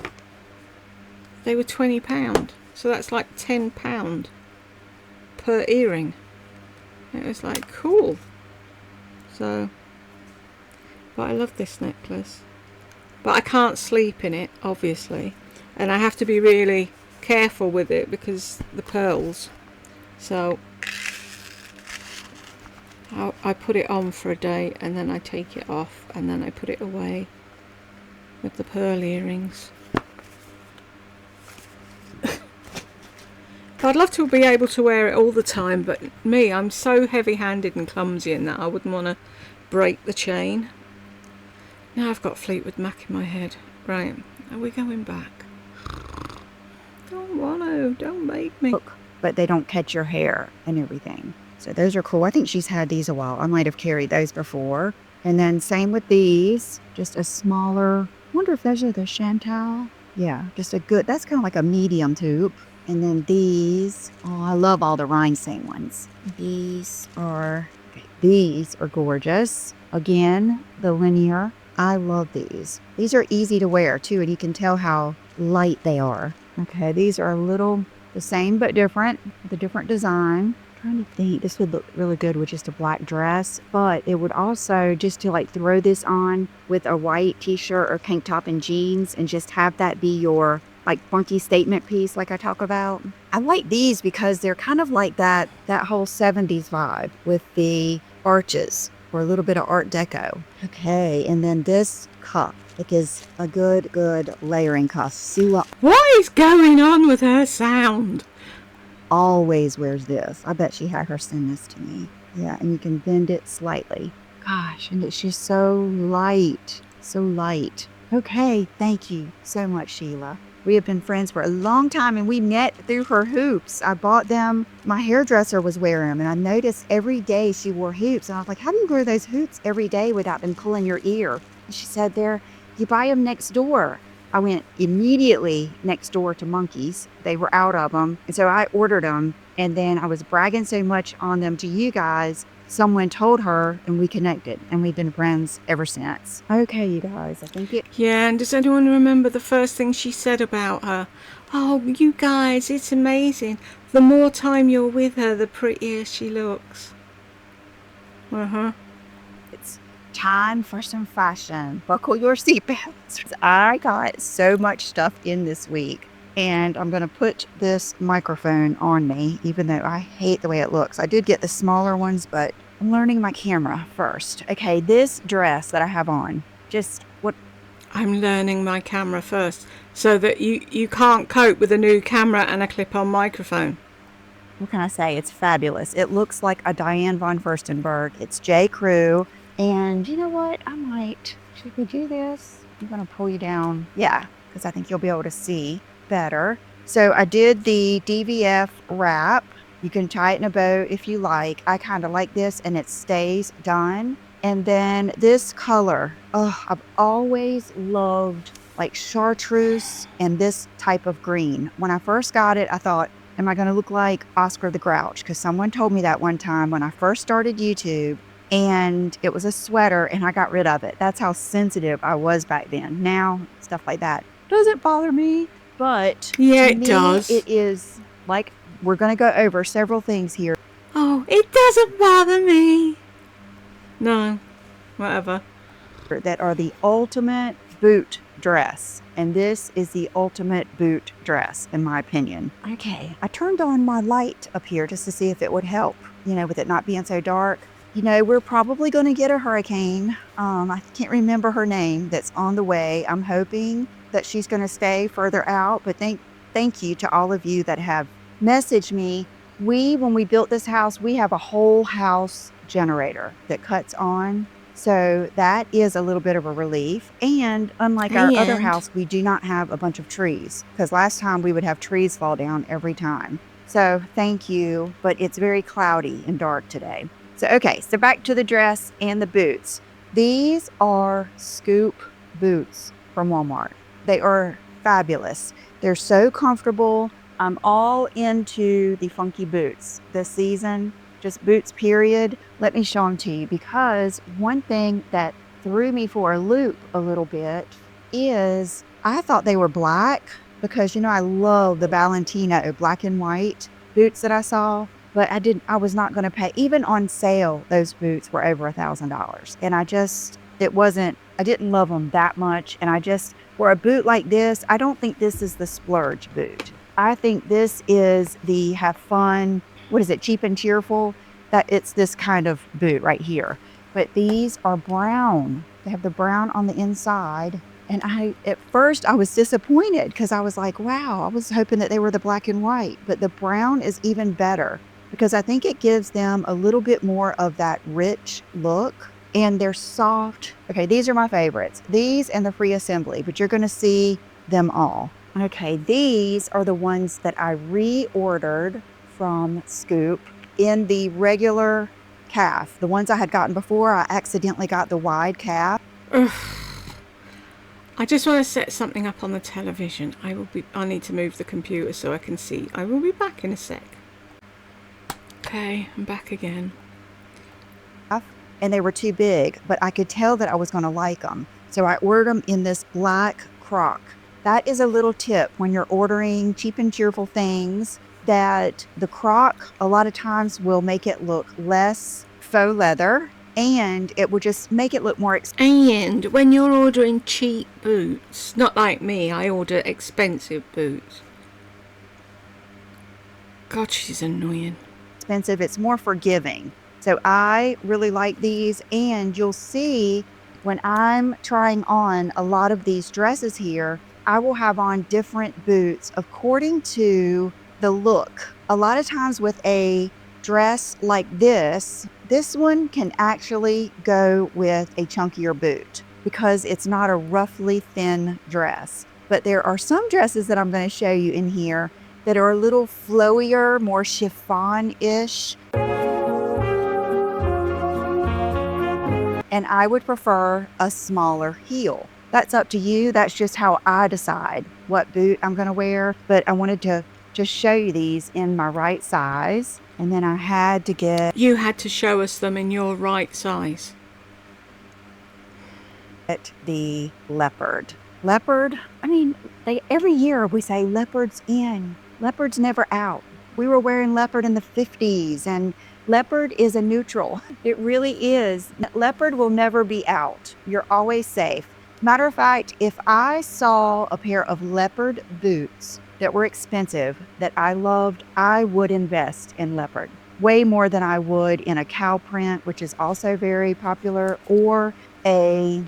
they were £20. So that's like £10 per earring. It was like, cool. So, but I love this necklace. But I can't sleep in it, obviously, and I have to be really careful with it because the pearls. So I put it on for a day and then I take it off and then I put it away with the pearl earrings. I'd love to be able to wear it all the time, but me, I'm so heavy-handed and clumsy in that I wouldn't want to break the chain. Now I've got Fleetwood Mac in my head. Right, are we going back? Don't want to, don't make me. Look, but they don't catch your hair and everything. So those are cool. I think she's had these a while. I might have carried those before. And then same with these, just a smaller, I wonder if those are the Chantal. Yeah, just a good, that's kind of like a medium tube. And then these, oh, I love all the rhinestone ones. These are gorgeous. Again, the linear. I love these. These are easy to wear too, and you can tell how light they are. Okay, these are a little the same but different, with a different design. I'm trying to think, this would look really good with just a black dress, but it would also just to like throw this on with a white t-shirt or tank top and jeans and just have that be your like funky statement piece like I talk about. I like these because they're kind of like that whole 70s vibe with the arches or a little bit of Art Deco. Okay, and then this cuff. It is a good layering cuff. Sula What is going on with her sound? always wears this. I bet she had her send this to me. Yeah, and you can bend it slightly. Gosh, and it's just so light. So light. Okay, thank you so much, Sheila. We have been friends for a long time and we met through her hoops. I bought them. My hairdresser was wearing them and I noticed every day she wore hoops. And I was like, how do you wear those hoops every day without them pulling your ear? And she said, you buy them next door. I went immediately next door to Monkeys. They were out of them. And so I ordered them. And then I was bragging so much on them to you guys. Someone told her and we connected and we've been friends ever since. Okay, you guys, I think it... Yeah, and does anyone remember the first thing she said about her? Oh, you guys, it's amazing. The more time you're with her, the prettier she looks. Uh-huh. It's time for some fashion. Buckle your seatbelts. I got so much stuff in this week. And I'm going to put this microphone on me, even though I hate the way it looks. I did get the smaller ones, but I'm learning my camera first. Okay, this dress that I have on, just what... I'm learning my camera first, so that you can't cope with a new camera and a clip-on microphone. What can I say? It's fabulous. It looks like a Diane von Furstenberg. It's J. Crew. And you know what? Should we do this? I'm going to pull you down. Yeah, because I think you'll be able to see better. So I did the DVF wrap. You can tie it in a bow if you like. I kind of like this and it stays done. And then this color, I've always loved like chartreuse and this type of green. When I first got it, I thought, am I going to look like Oscar the Grouch? Because someone told me that one time when I first started YouTube, and it was a sweater and I got rid of it. That's how sensitive I was back then. Now, stuff like that doesn't bother me. But yeah, it does. It is like we're going to go over several things here. Oh, it doesn't bother me. No, whatever. That are the ultimate boot dress. And this is the ultimate boot dress, in my opinion. Okay, I turned on my light up here just to see if it would help, with it not being so dark. We're probably going to get a hurricane. I can't remember her name that's on the way. I'm hoping that she's going to stay further out. But thank you to all of you that have messaged me. When we built this house, we have a whole house generator that cuts on. So that is a little bit of a relief. And unlike our other house, we do not have a bunch of trees. Because last time we would have trees fall down every time. So thank you. But it's very cloudy and dark today. So, okay, so back to the dress and the boots. These are scoop boots from Walmart. They are fabulous. They're so comfortable. I'm all into the funky boots this season. just boots period. Let me show them to you, because one thing that threw me for a loop a little bit is I thought they were black, because I love the Valentino black and white boots that I saw, but I was not going to pay. Even on sale, those boots were over $1,000, and I didn't love them that much. And for a boot like this, I don't think this is the splurge boot. I think this is the have fun, what is it, cheap and cheerful, that it's this kind of boot right here. But these are brown. They have the brown on the inside. And at first I was disappointed, because I was like, wow, I was hoping that they were the black and white. But the brown is even better, because I think it gives them a little bit more of that rich look. And they're soft. Okay, these are my favorites. These and the free assembly, but you're going to see them all. Okay, these are the ones that I reordered from Scoop in the regular calf. The ones I had gotten before, I accidentally got the wide calf. I just want to set something up on the television. I need to move the computer so I can see. I will be back in a sec. Okay, I'm back again. And they were too big, but I could tell that I was going to like them. So I ordered them in this black croc. That is a little tip when you're ordering cheap and cheerful things, that the croc a lot of times will make it look less faux leather, and it will just make it look more And when you're ordering cheap boots, not like me, I order expensive boots. God, she's annoying. expensive. It's more forgiving. So I really like these, and you'll see when I'm trying on a lot of these dresses here, I will have on different boots according to the look. A lot of times with a dress like this one can actually go with a chunkier boot, because it's not a roughly thin dress. But there are some dresses that I'm going to show you in here that are a little flowier, more chiffon-ish. And I would prefer a smaller heel. That's up to you. That's just how I decide what boot I'm going to wear. But I wanted to just show you these in my right size. And then I had to get... You had to show us them in your right size. the leopard. Leopard, I mean, every year we say leopard's in. Leopard's never out. We were wearing leopard in the 50s, and leopard is a neutral. It really is. Leopard will never be out. You're always safe. Matter of fact, if I saw a pair of leopard boots that were expensive, that I loved, I would invest in leopard. Way more than I would in a cow print, which is also very popular, or a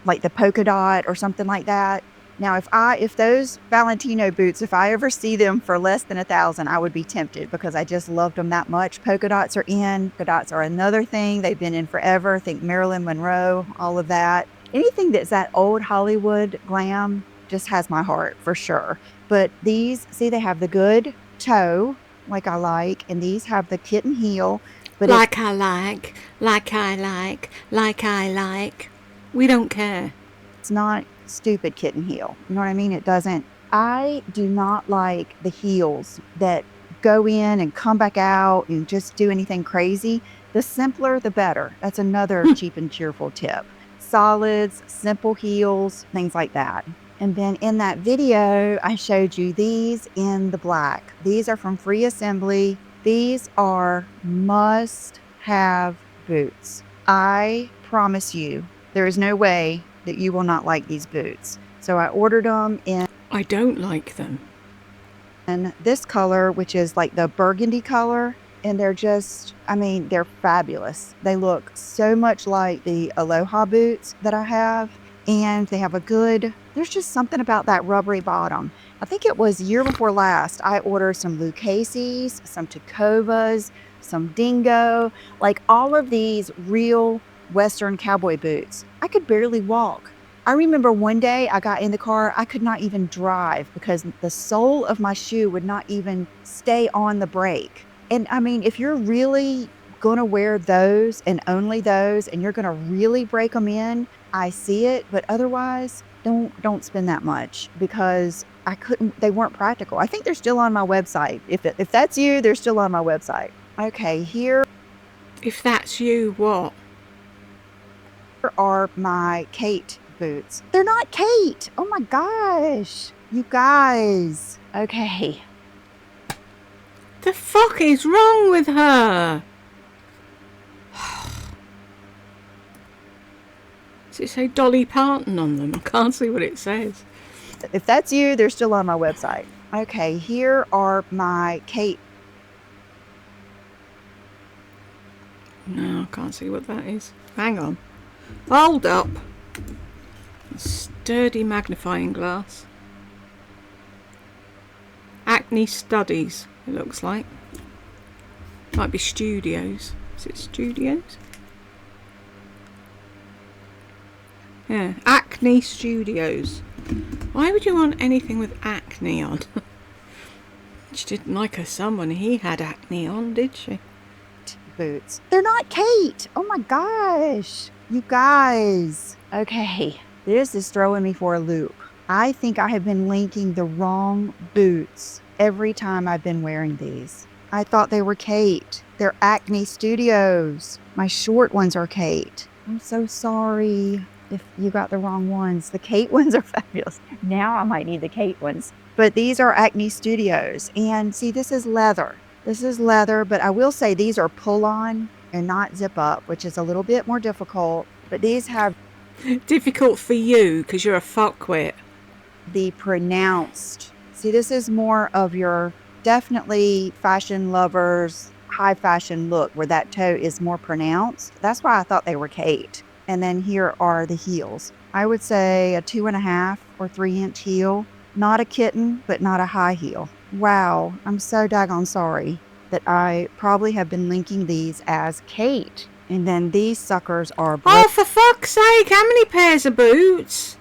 like the polka dot or something like that. Now, if those Valentino boots, if I ever see them for less than $1,000, I would be tempted, because I just loved them that much. Polka dots are in. Polka dots are another thing. They've been in forever. Think Marilyn Monroe, all of that. Anything that's that old Hollywood glam just has my heart for sure. But these, see, they have the good toe, like I like, and these have the kitten heel. But like I like, like I like, like I like. We don't care. It's not stupid kitten heel. You know what I mean? It doesn't. I do not like the heels that go in and come back out and just do anything crazy. The simpler, the better. That's another cheap and cheerful tip. Solids, simple heels, things like that. And then in that video, I showed you these in the black. These are from Free Assembly. These are must-have boots. I promise you, there is no way that you will not like these boots. So I ordered them in... I don't like them. In this color, which is like the burgundy color. And they're just, they're fabulous. They look so much like the Aloha boots that I have. And they have there's just something about that rubbery bottom. I think it was year before last, I ordered some Lucchese's, some Tacovas, some Dingo, like all of these real Western cowboy boots. I could barely walk. I remember one day I got in the car, I could not even drive because the sole of my shoe would not even stay on the brake. And if you're really gonna wear those and only those, and you're gonna really break them in, I see it, but otherwise, don't spend that much, because they weren't practical. I think they're still on my website. If that's you, they're still on my website. Okay, here If that's you, what? are my Kate boots. They're not Kate. Oh my gosh. You guys. Okay. The fuck is wrong with her? Does it say Dolly Parton on them? I can't see what it says. If that's you, they're still on my website. Okay, here are my Kate. No, I can't see what that is. Hang on. Hold up. Sturdy magnifying glass. Acne Studies, it looks like. Might be Studios. Is it Studios? Yeah, Acne Studios. Why would you want anything with acne on? She didn't like her son when he had acne on, did she? Boots. They're not Kate. Oh my gosh. You guys. Okay. This is throwing me for a loop. I think I have been linking the wrong boots every time I've been wearing these. I thought they were Kate. They're Acne Studios. My short ones are Kate. I'm so sorry if you got the wrong ones. The Kate ones are fabulous. Now I might need the Kate ones. But these are Acne Studios. And see, this is leather. This is leather, but I will say these are pull-on and not zip-up, which is a little bit more difficult. But these have Difficult for you because you're a fuckwit. the pronounced. See, this is more of your definitely fashion lovers, high fashion look where that toe is more pronounced. That's why I thought they were Kate. And then here are the heels. I would say a 2.5 or 3-inch heel. Not a kitten, but not a high heel. Wow, I'm so daggone sorry that I probably have been linking these as Kate. And then these suckers are Oh, for fuck's sake, how many pairs of boots?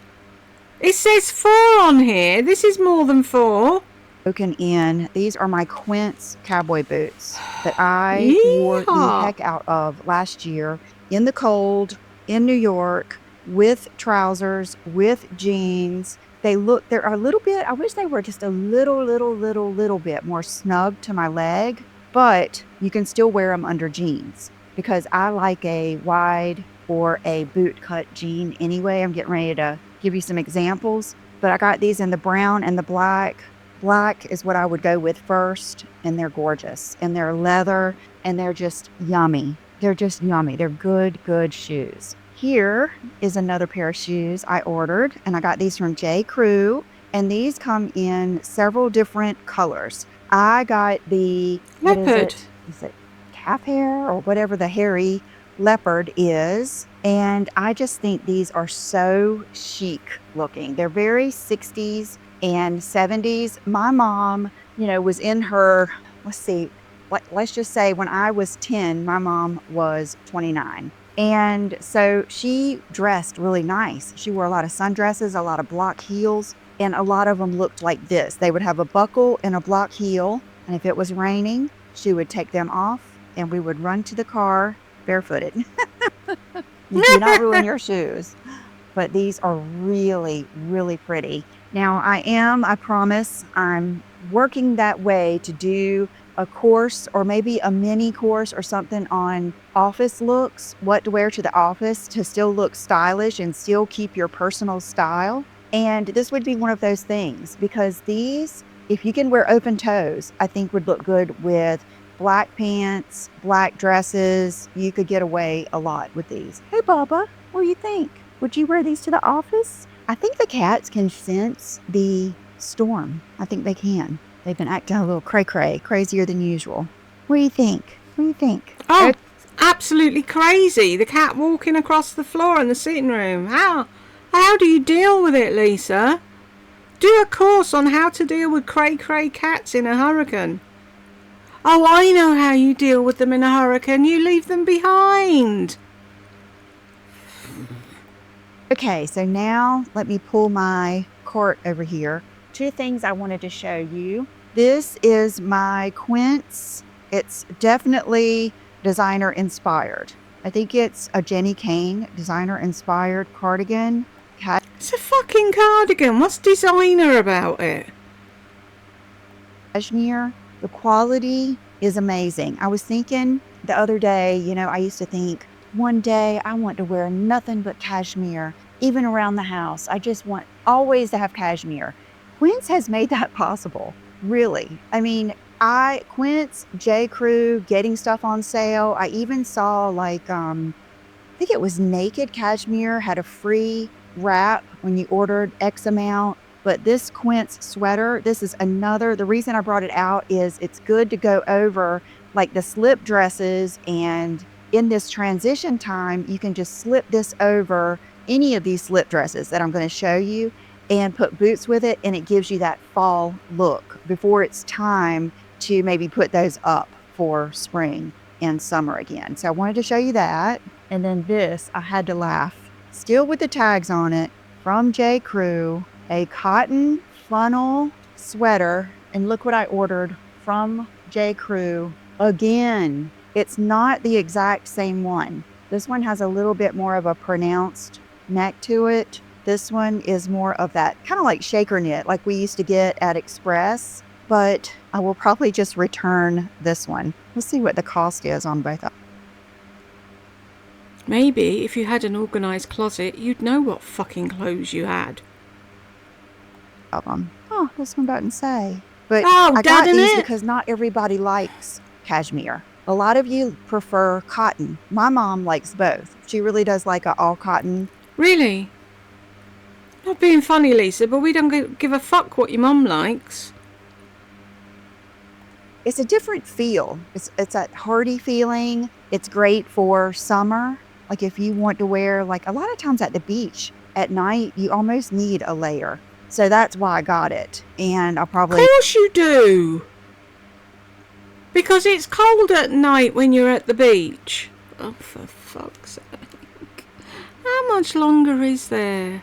It says 4 on here. This is more than 4. broken in. These are my Quince cowboy boots that I wore the Yeehaw. heck out of last year in the cold in New York with trousers, with jeans. They're a little bit, I wish they were just a little bit more snug to my leg, but you can still wear them under jeans because I like a wide or a boot cut jean anyway. I'm getting ready to give you some examples, but I got these in the brown and the black. Black is what I would go with first, and they're gorgeous, and they're leather, and they're just yummy. They're just yummy. They're good shoes. Here is another pair of shoes I ordered, and I got these from J. Crew, and these come in several different colors. I got the Leopard. Is it calf hair or whatever the hairy leopard is? And I just think these are so chic looking. They're very 60s and 70s. My mom, was in her, let's just say when I was 10, my mom was 29. And so she dressed really nice. She wore a lot of sundresses, a lot of block heels, and a lot of them looked like this. They would have a buckle and a block heel. And if it was raining, she would take them off and we would run to the car barefooted. You do not ruin your shoes. But these are really pretty. Now I promise, I'm working that way to do a course or maybe a mini course or something on office looks, what to wear to the office to still look stylish and still keep your personal style. And this would be one of those things because these, if you can wear open toes, I think would look good with black pants, black dresses. You could get away a lot with these. Hey, Bubba, what do you think? Would you wear these to the office? I think the cats can sense the storm. I think they can. They've been acting a little cray-cray, crazier than usual. What do you think? Oh, absolutely crazy. The cat walking across the floor in the sitting room. How do you deal with it, Lisa? Do a course on how to deal with cray-cray cats in a hurricane. Oh, I know how you deal with them in a hurricane. You leave them behind. Okay, so now let me pull my cart over here. 2 things I wanted to show you. This is my Quince. It's definitely designer inspired. I think it's a Jenny Kane designer inspired cardigan. It's a fucking cardigan. What's designer about it? Cashmere. The quality is amazing. I was thinking the other day, I used to think one day I want to wear nothing but cashmere, even around the house. I just want always to have cashmere. Quince has made that possible, really. I mean, Quince, J. Crew, getting stuff on sale. I even saw I think it was Naked Cashmere had a free wrap when you ordered X amount. But this Quince sweater, the reason I brought it out is it's good to go over like the slip dresses. And in this transition time, you can just slip this over any of these slip dresses that I'm going to show you and put boots with it. And it gives you that fall look before it's time to maybe put those up for spring and summer again. So I wanted to show you that. And then this, I had to laugh, still with the tags on it, from J. Crew, a cotton funnel sweater. And look what I ordered from J. Crew. Again, it's not the exact same one. This one has a little bit more of a pronounced neck to it. This one is more of that kind of like shaker knit like we used to get at Express. But I will probably just return this one. Let's see what the cost is on both of them. Maybe if you had an organised closet, you'd know what fucking clothes you had. Oh, this one doesn't say. But Oh, I got doesn't these it? because not everybody likes cashmere. A lot of you prefer cotton. My mom likes both. She really does like an all cotton. Really? Not being funny, Lisa, but we don't give a fuck what your mum likes. It's a different feel. It's that hardy feeling. It's great for summer. Like if you want to wear, like a lot of times at the beach at night, you almost need a layer. So that's why I got it. And I'll probably... Of course you do. Because it's cold at night when you're at the beach. Oh, for fuck's sake. How much longer is there?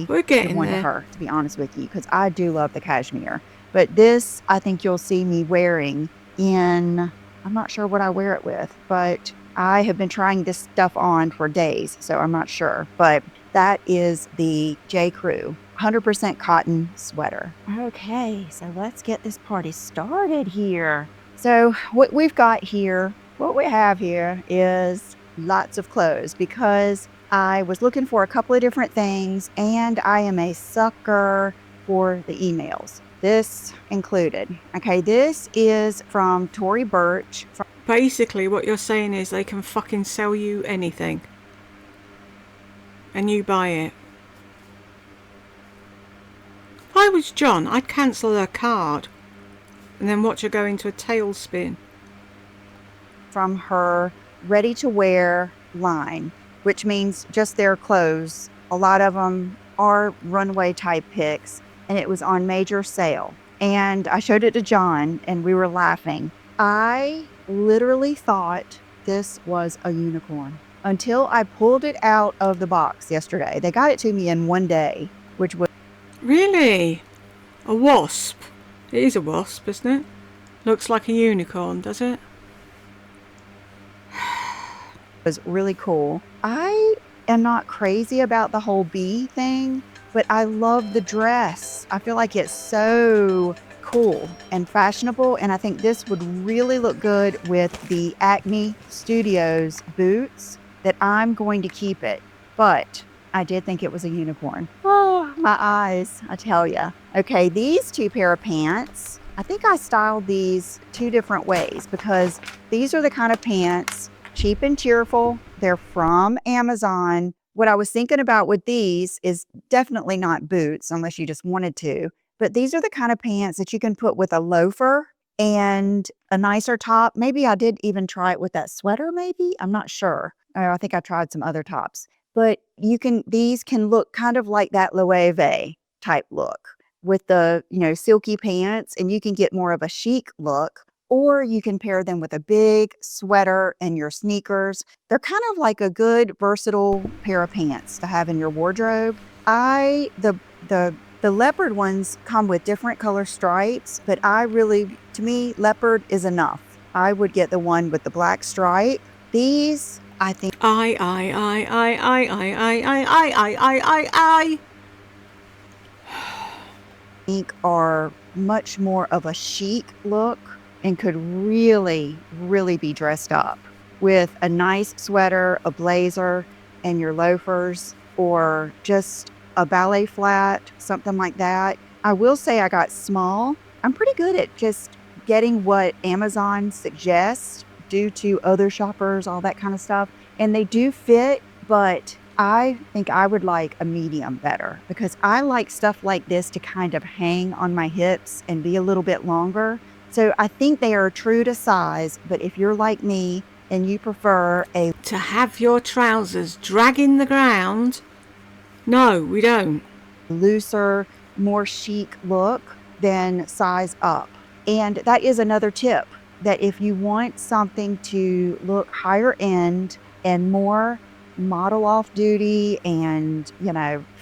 We're getting one to there. her, to be honest with you, because I do love the cashmere. But this, I think you'll see me wearing in... I'm not sure what I wear it with, but I have been trying this stuff on for days, so I'm not sure. But that is the J. Crew 100% cotton sweater. Okay, so let's get this party started here. So what we have here is lots of clothes because I was looking for a couple of different things and I am a sucker for the emails. This included. Okay, this is from Tory Burch. Basically, what you're saying is they can fucking sell you anything. And you buy it. If I was John, I'd cancel her card. And then watch her go into a tailspin. From her ready-to-wear line, which means just their clothes. A lot of them are runway-type pics. And it was on major sale. And I showed it to John and we were laughing. I literally thought this was a unicorn until I pulled it out of the box yesterday. They got it to me in one day, which was... Really? A wasp? It is a wasp, isn't it? Looks like a unicorn, does it? Was really cool. I am not crazy about the whole bee thing, but I love the dress. I feel like it's so cool and fashionable, and I think this would really look good with the Acme Studios boots that I'm going to keep it. But I did think it was a unicorn. Oh, my eyes, I tell ya. Okay, these two pair of pants, I think I styled these two different ways because these are the kind of pants, cheap and cheerful. They're from Amazon. What I was thinking about with these is definitely not boots unless you just wanted to. But these are the kind of pants that you can put with a loafer and a nicer top. Maybe I did even try it with that sweater, maybe. I'm not sure. I think I tried some other tops. But these can look kind of like that Loewe type look with the, silky pants, and you can get more of a chic look. Or you can pair them with a big sweater and your sneakers. They're kind of like a good versatile pair of pants to have in your wardrobe. The leopard ones come with different color stripes, but to me, leopard is enough. I would get the one with the black stripe. These, I think... I think are much more of a chic look and could really, really be dressed up with a nice sweater, a blazer, and your loafers, or just a ballet flat, something like that. I will say I got small. I'm pretty good at just getting what Amazon suggests due to other shoppers, all that kind of stuff. And they do fit, but I think I would like a medium better because I like stuff like this to kind of hang on my hips and be a little bit longer. So I think they are true to size, but if you're like me and you prefer a To have your trousers dragging the ground? No, we don't. looser, more chic look, then size up. And that is another tip, that if you want something to look higher end and more model off duty and,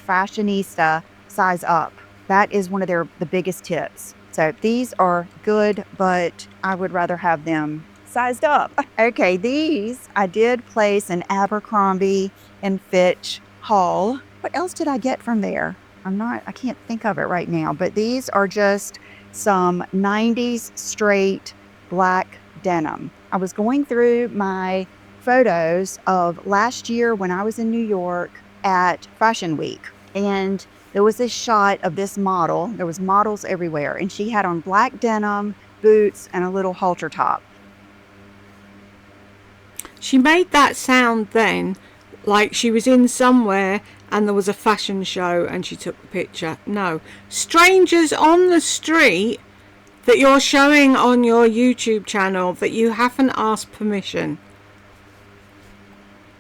fashionista, size up. That is one of the biggest tips. So these are good, but I would rather have them sized up. Okay, these I did place an Abercrombie and Fitch haul. What else did I get from there? I can't think of it right now, but these are just some 90s straight black denim. I was going through my photos of last year when I was in New York at Fashion Week, and there was this shot of this model. There was models everywhere, and she had on black denim, boots, and a little halter top. She made that sound then like she was in somewhere and there was a fashion show and she took the picture. No. Strangers on the street that you're showing on your YouTube channel that you haven't asked permission.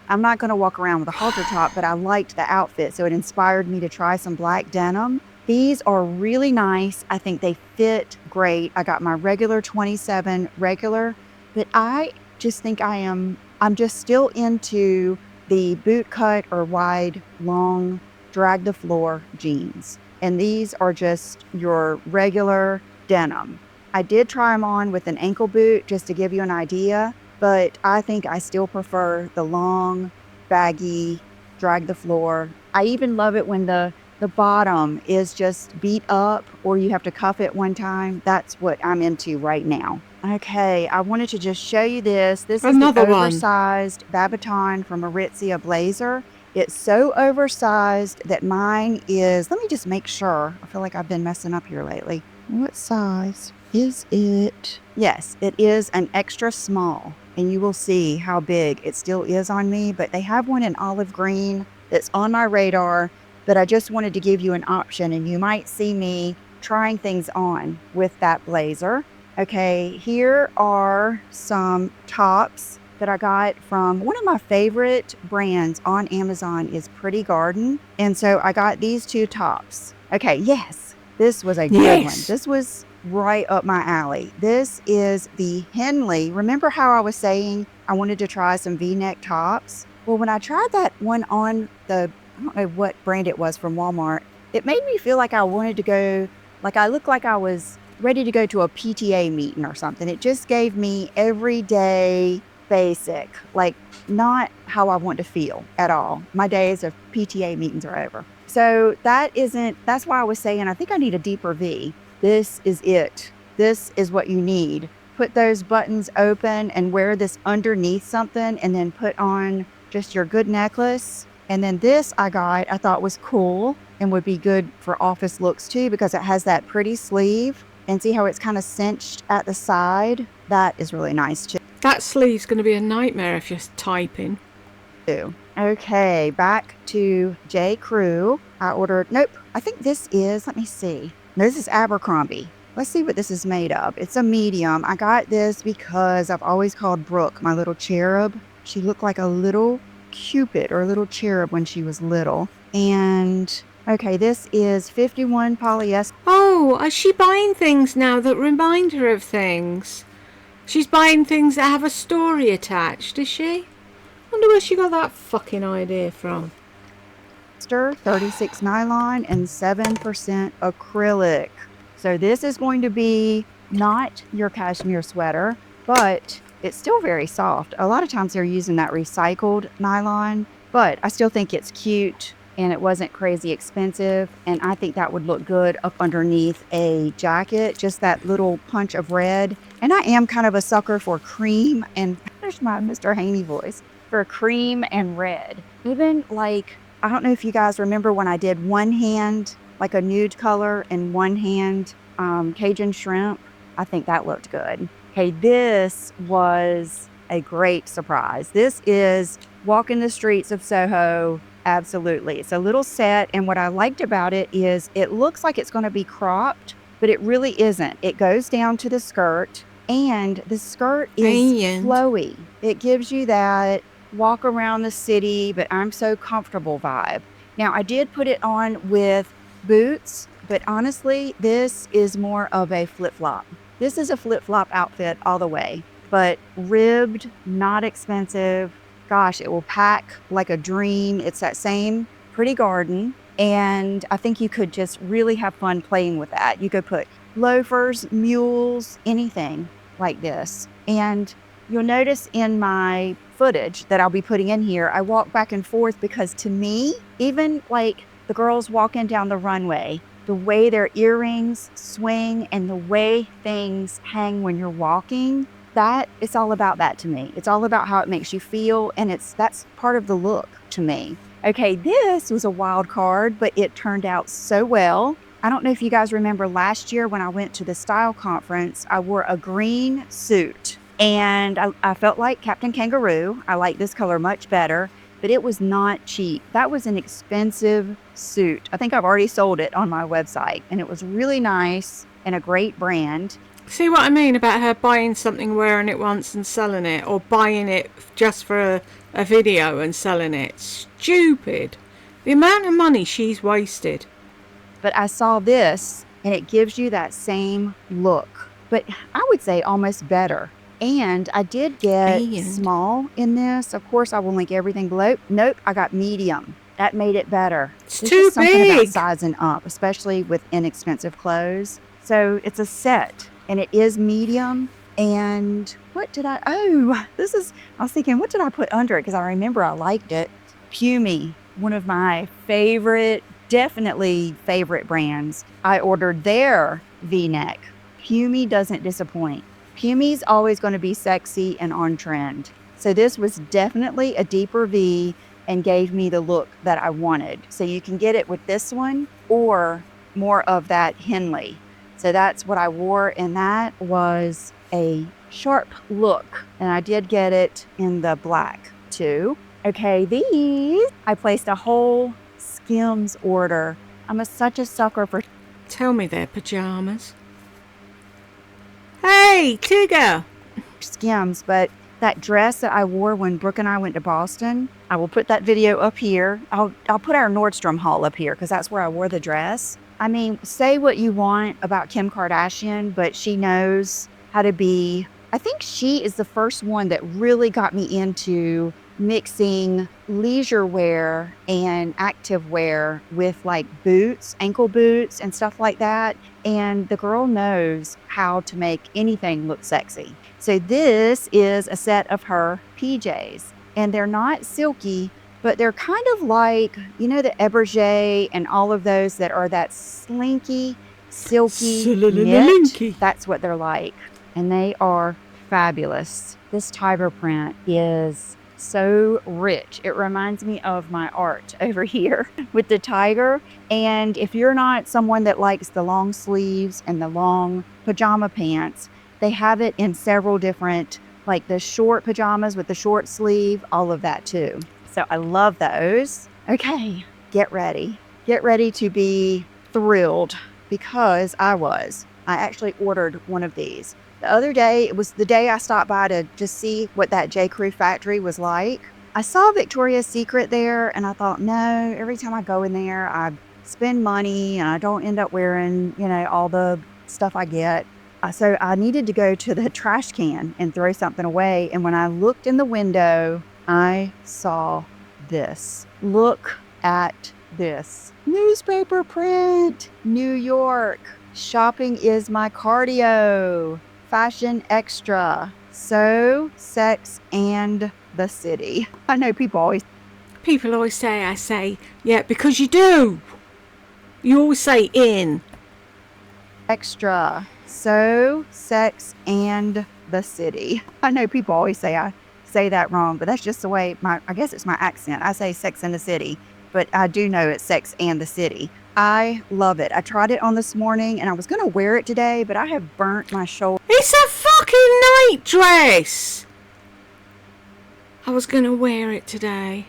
I'm not going to walk around with a halter top, but I liked the outfit, so it inspired me to try some black denim. These are really nice. I think they fit great. I got my regular 27 regular, but I just think I'm just still into the boot cut or wide, long, drag the floor jeans. And these are just your regular denim. I did try them on with an ankle boot just to give you an idea, but I think I still prefer the long, baggy, drag the floor. I even love it when the bottom is just beat up or you have to cuff it one time. That's what I'm into right now. Okay, I wanted to just show you this. This is Another the one. oversized Babaton from Aritzia blazer. It's so oversized that mine is, let me just make sure. I feel like I've been messing up here lately. What size is it? Yes, it is an extra small, and you will see how big it still is on me, but they have one in olive green that's on my radar, but I just wanted to give you an option, and you might see me trying things on with that blazer. Okay, here are some tops that I got from one of my favorite brands on Amazon is Pretty Garden. And so I got these two tops. Okay, yes, this was a good one. This was right up my alley. This is the Henley. Remember how I was saying I wanted to try some V-neck tops? Well, when I tried that one on I don't know what brand it was from Walmart, it made me feel like I wanted to go, like I looked like I was ready to go to a PTA meeting or something. It just gave me everyday basic, like not how I want to feel at all. My days of PTA meetings are over. So that's why I was saying, I think I need a deeper V. This is it. This is what you need. Put those buttons open and wear this underneath something and then put on just your good necklace. And then this I thought was cool and would be good for office looks too because it has that pretty sleeve. And see how it's kind of cinched at the side? That is really nice too. That sleeve's going to be a nightmare if you're typing. Okay, back to J. Crew. I think this is, let me see. No, this is Abercrombie. Let's see what this is made of. It's a medium. I got this because I've always called Brooke my little cherub. She looked like a little Cupid or a little cherub when she was little. And okay, this is 51 polyester. Oh, is she buying things now that remind her of things? She's buying things that have a story attached, is she? Wonder where she got that fucking idea from. 36 nylon and 7% acrylic. So this is going to be not your cashmere sweater, but it's still very soft. A lot of times they're using that recycled nylon, but I still think it's cute and it wasn't crazy expensive. And I think that would look good up underneath a jacket, just that little punch of red. And I am kind of a sucker for cream, and there's my Mr. Haney voice, for cream and red. Even like, I don't know if you guys remember when I did one hand, like a nude color, and one hand Cajun shrimp. I think that looked good. Okay, this was a great surprise. This is walking the streets of Soho. Absolutely. It's a little set, and what I liked about it is it looks like it's going to be cropped, but it really isn't. It goes down to the skirt, and the skirt is flowy. It gives you that walk around the city, but I'm so comfortable vibe. Now, I did put it on with boots, but honestly, this is more of a flip-flop. This is a flip-flop outfit all the way, but ribbed, not expensive. Gosh, it will pack like a dream. It's that same pretty garden, and I think you could just really have fun playing with that. You could put loafers, mules, anything like this. And you'll notice in my footage that I'll be putting in here, I walk back and forth because to me, even like the girls walking down the runway, the way their earrings swing and the way things hang when you're walking, it's all about that to me. It's all about how it makes you feel, and that's part of the look to me. Okay, this was a wild card, but it turned out so well. I don't know if you guys remember last year when I went to the style conference, I wore a green suit, and I felt like Captain Kangaroo. I like this color much better, but it was not cheap. That was an expensive suit. I think I've already sold it on my website, and it was really nice and a great brand. See what I mean about her buying something, wearing it once and selling it, or buying it just for a video and selling it? Stupid. The amount of money she's wasted. But I saw this, and it gives you that same look, but I would say almost better. And I did get small in this. Of course, I will link everything below. Nope, I got medium. That made it better. It's too big. About big. Sizing up, especially with inexpensive clothes. So it's a set, and it is medium. And what did I was thinking, what did I put under it? Because I remember I liked it. Pumi, one of my definitely favorite brands. I ordered their V-neck. Pumi doesn't disappoint. Pumi's always going to be sexy and on trend. So this was definitely a deeper V and gave me the look that I wanted. So you can get it with this one or more of that Henley. So that's what I wore, and that was a sharp look. And I did get it in the black too. Okay, these, I placed a whole Skims order. I'm such a sucker for... Tell me they're pajamas. Hey, Tigger! Skims, but that dress that I wore when Brooke and I went to Boston, I will put that video up here. I'll put our Nordstrom haul up here because that's where I wore the dress. I mean, say what you want about Kim Kardashian, but she knows how to be... I think she is the first one that really got me into mixing leisure wear and active wear with like boots, ankle boots and stuff like that. And the girl knows how to make anything look sexy. So this is a set of her PJs, and they're not silky, but they're kind of like, you know, the Eberge and all of those that are that slinky, silky knit. That's what they're like. And they are fabulous. This tiger print is so rich. It reminds me of my art over here with the tiger. And if you're not someone that likes the long sleeves and the long pajama pants, they have it in several different, like the short pajamas with the short sleeve, all of that too. So I love those. Okay, get ready. Get ready to be thrilled because I actually ordered one of these. The other day, it was the day I stopped by to just see what that J. Crew factory was like. I saw Victoria's Secret there, and I thought, no, every time I go in there, I spend money, and I don't end up wearing, you know, all the stuff I get. So I needed to go to the trash can and throw something away. And when I looked in the window, I saw this. Look at this. Newspaper print, New York. Shopping is my cardio. Fashion extra. So, sex, and the city. I know people always... People always say I say, yeah, because you do. You always say in. Extra. So, Sex and the City. I know people always say I say that wrong, but that's just the way I guess it's my accent. I say Sex and the City, but I do know it's Sex and the City. I love it. I tried it on this morning and I was going to wear it today, but I have burnt my shoulder. It's a fucking night dress. I was going to wear it today.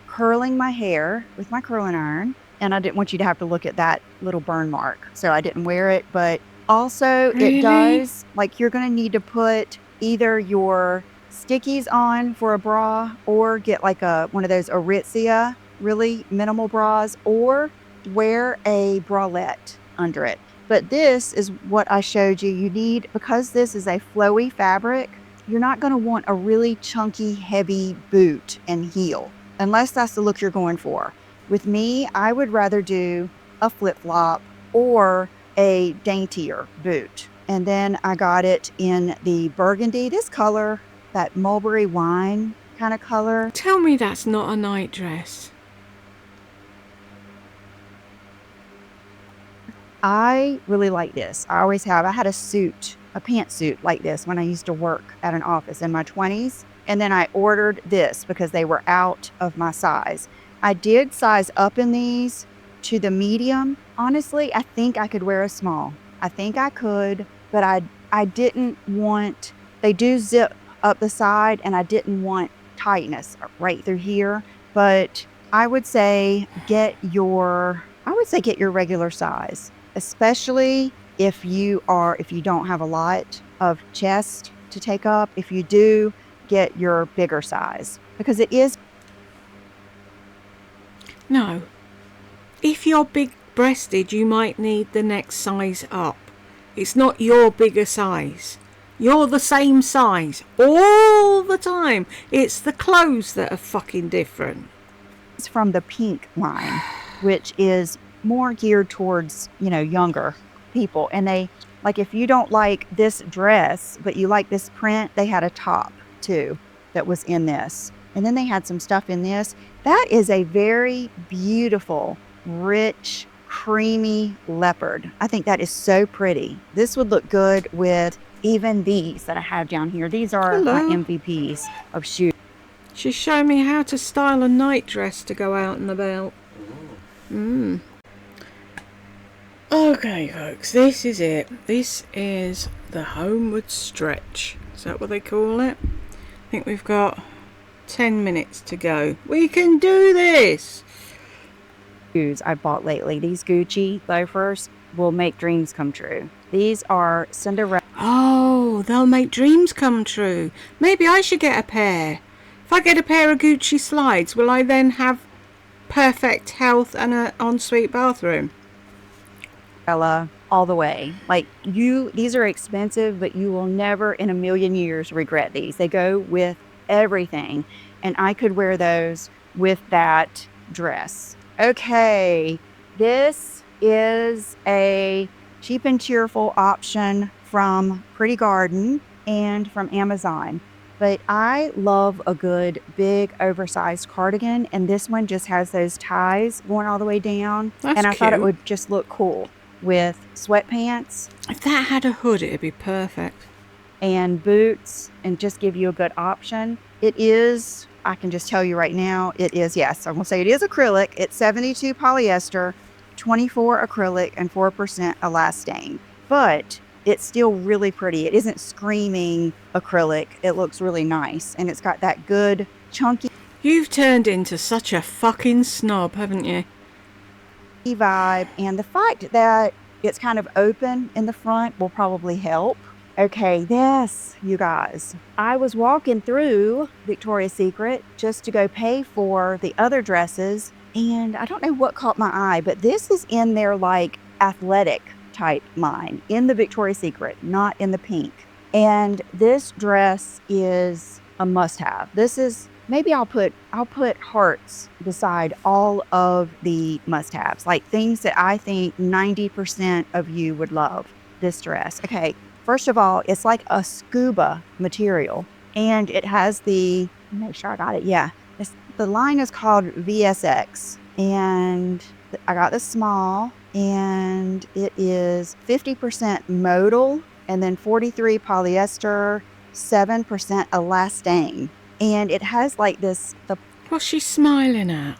Curling my hair with my curling iron, and I didn't want you to have to look at that little burn mark, so I didn't wear it. But also Really? It does, like, you're going to need to put either your stickies on for a bra or get like one of those Aritzia really minimal bras, or wear a bralette under it. But this is what I showed you. You need, because this is a flowy fabric, you're not going to want a really chunky, heavy boot and heel, unless that's the look you're going for. With me, I would rather do a flip-flop or a daintier boot. And then I got it in the burgundy, this color, that mulberry wine kind of color. Tell me that's not a night dress. I really like this. I always have. I had a pantsuit like this when I used to work at an office in my 20s. And then I ordered this because they were out of my size. I did size up in these to the medium. Honestly, I think I could wear a small. I think I could, but I didn't want, they do zip up the side, and I didn't want tightness right through here. But I would say get your regular size, especially if you don't have a lot of chest to take up. If you do, get your bigger size, because it is. No. If you're big breasted, you might need the next size up. It's not your bigger size. You're the same size all the time. It's the clothes that are fucking different. It's from the pink line, which is more geared towards, younger people. And they, like, if you don't like this dress, but you like this print, they had a top too that was in this. And then they had some stuff in this. That is a very beautiful, rich, creamy leopard. I think that is so pretty. This would look good with even these that I have down here. These are my MVPs of shoes. She's showing me how to style a night dress to go out and about. Okay, folks, this is it. This is the homeward stretch. Is that what they call it? I think we've got 10 minutes to go. We can do this! Shoes I bought lately. These Gucci loafers will make dreams come true. These are Cinderella. Oh, they'll make dreams come true. Maybe I should get a pair. If I get a pair of Gucci slides, will I then have perfect health and an ensuite bathroom? All the way. Like, these are expensive, but you will never in a million years regret these. They go with everything, and I could wear those with that dress. Okay, this is a cheap and cheerful option from Pretty Garden and from Amazon. But I love a good big oversized cardigan, and this one just has those ties going all the way down. That's and I thought it cute. would just look cool with sweatpants If that had a hood, it'd be perfect. and boots, and just give you a good option. It is, I can just tell you right now, it is, yes, I'm going to say it is acrylic. It's 72 polyester, 24 acrylic, and 4% elastane. But it's still really pretty. It isn't screaming acrylic. It looks really nice, and it's got that good chunky You've turned into such a fucking snob, haven't you? vibe, and the fact that it's kind of open in the front will probably help. Okay, this, you guys, I was walking through Victoria's Secret just to go pay for the other dresses, and I don't know what caught my eye, but this is in their like athletic type line in the Victoria's Secret, not in the pink. And this dress is a must-have. This is, maybe I'll put hearts beside all of the must-haves, like things that I think 90% of you would love. This dress. Okay, first of all, it's like a scuba material, and it has the, make sure I got it. Yeah, The line is called VSX, and I got the small, and it is 50% modal, and then 43 polyester, 7% elastane. And it has like this, What's she smiling at?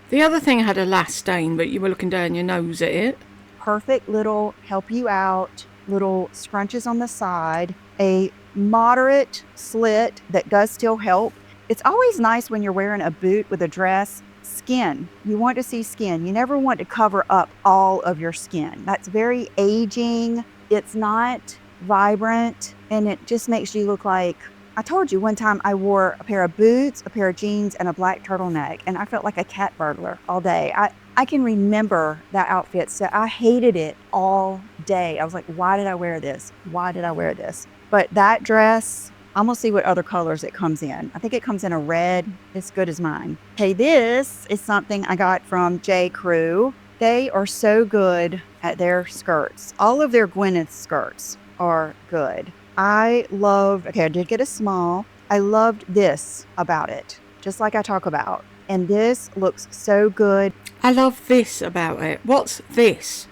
The other thing had elastane, but you were looking down your nose at it. perfect little help you out, little scrunches on the side, a moderate slit that does still help. It's always nice when you're wearing a boot with a dress, skin. You want to see skin. You never want to cover up all of your skin. That's very aging. It's not vibrant, and it just makes you look like, I told you one time I wore a pair of boots, a pair of jeans, and a black turtleneck, and I felt like a cat burglar all day. I can remember that outfit, so I hated it all day. I was like, why did I wear this? Why did I wear this? But that dress, I'm gonna see what other colors it comes in. I think it comes in a red. It's good as mine. Okay, this is something I got from J. Crew. They are so good at their skirts. All of their Gwyneth skirts are good. I did get a small. I loved this about it, just like I talk about. And this looks so good. I love this about it. What's this?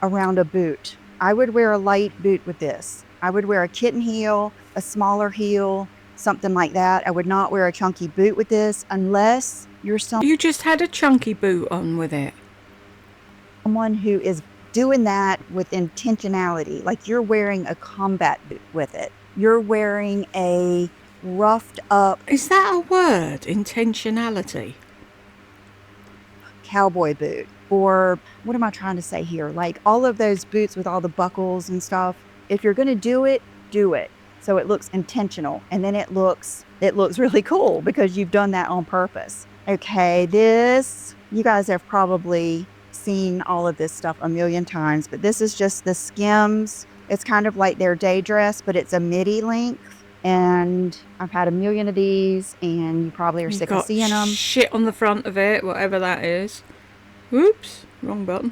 Around a boot. I would wear a light boot with this. I would wear a kitten heel, a smaller heel, something like that. I would not wear a chunky boot with this unless you're You just had a chunky boot on with it. someone who is doing that with intentionality. Like you're wearing a combat boot with it. You're wearing a roughed up Is that a word? Intentionality? cowboy boot. Or what am I trying to say here? Like all of those boots with all the buckles and stuff. If you're going to do it, do it. So it looks intentional. And then it looks really cool because you've done that on purpose. Okay, this, you guys have probably seen all of this stuff a million times, but this is just the Skims. It's kind of like their day dress, but it's a midi length. And I've had a million of these, and you probably are You've sick of got seeing them. shit on the front of it, whatever that is. Oops, wrong button.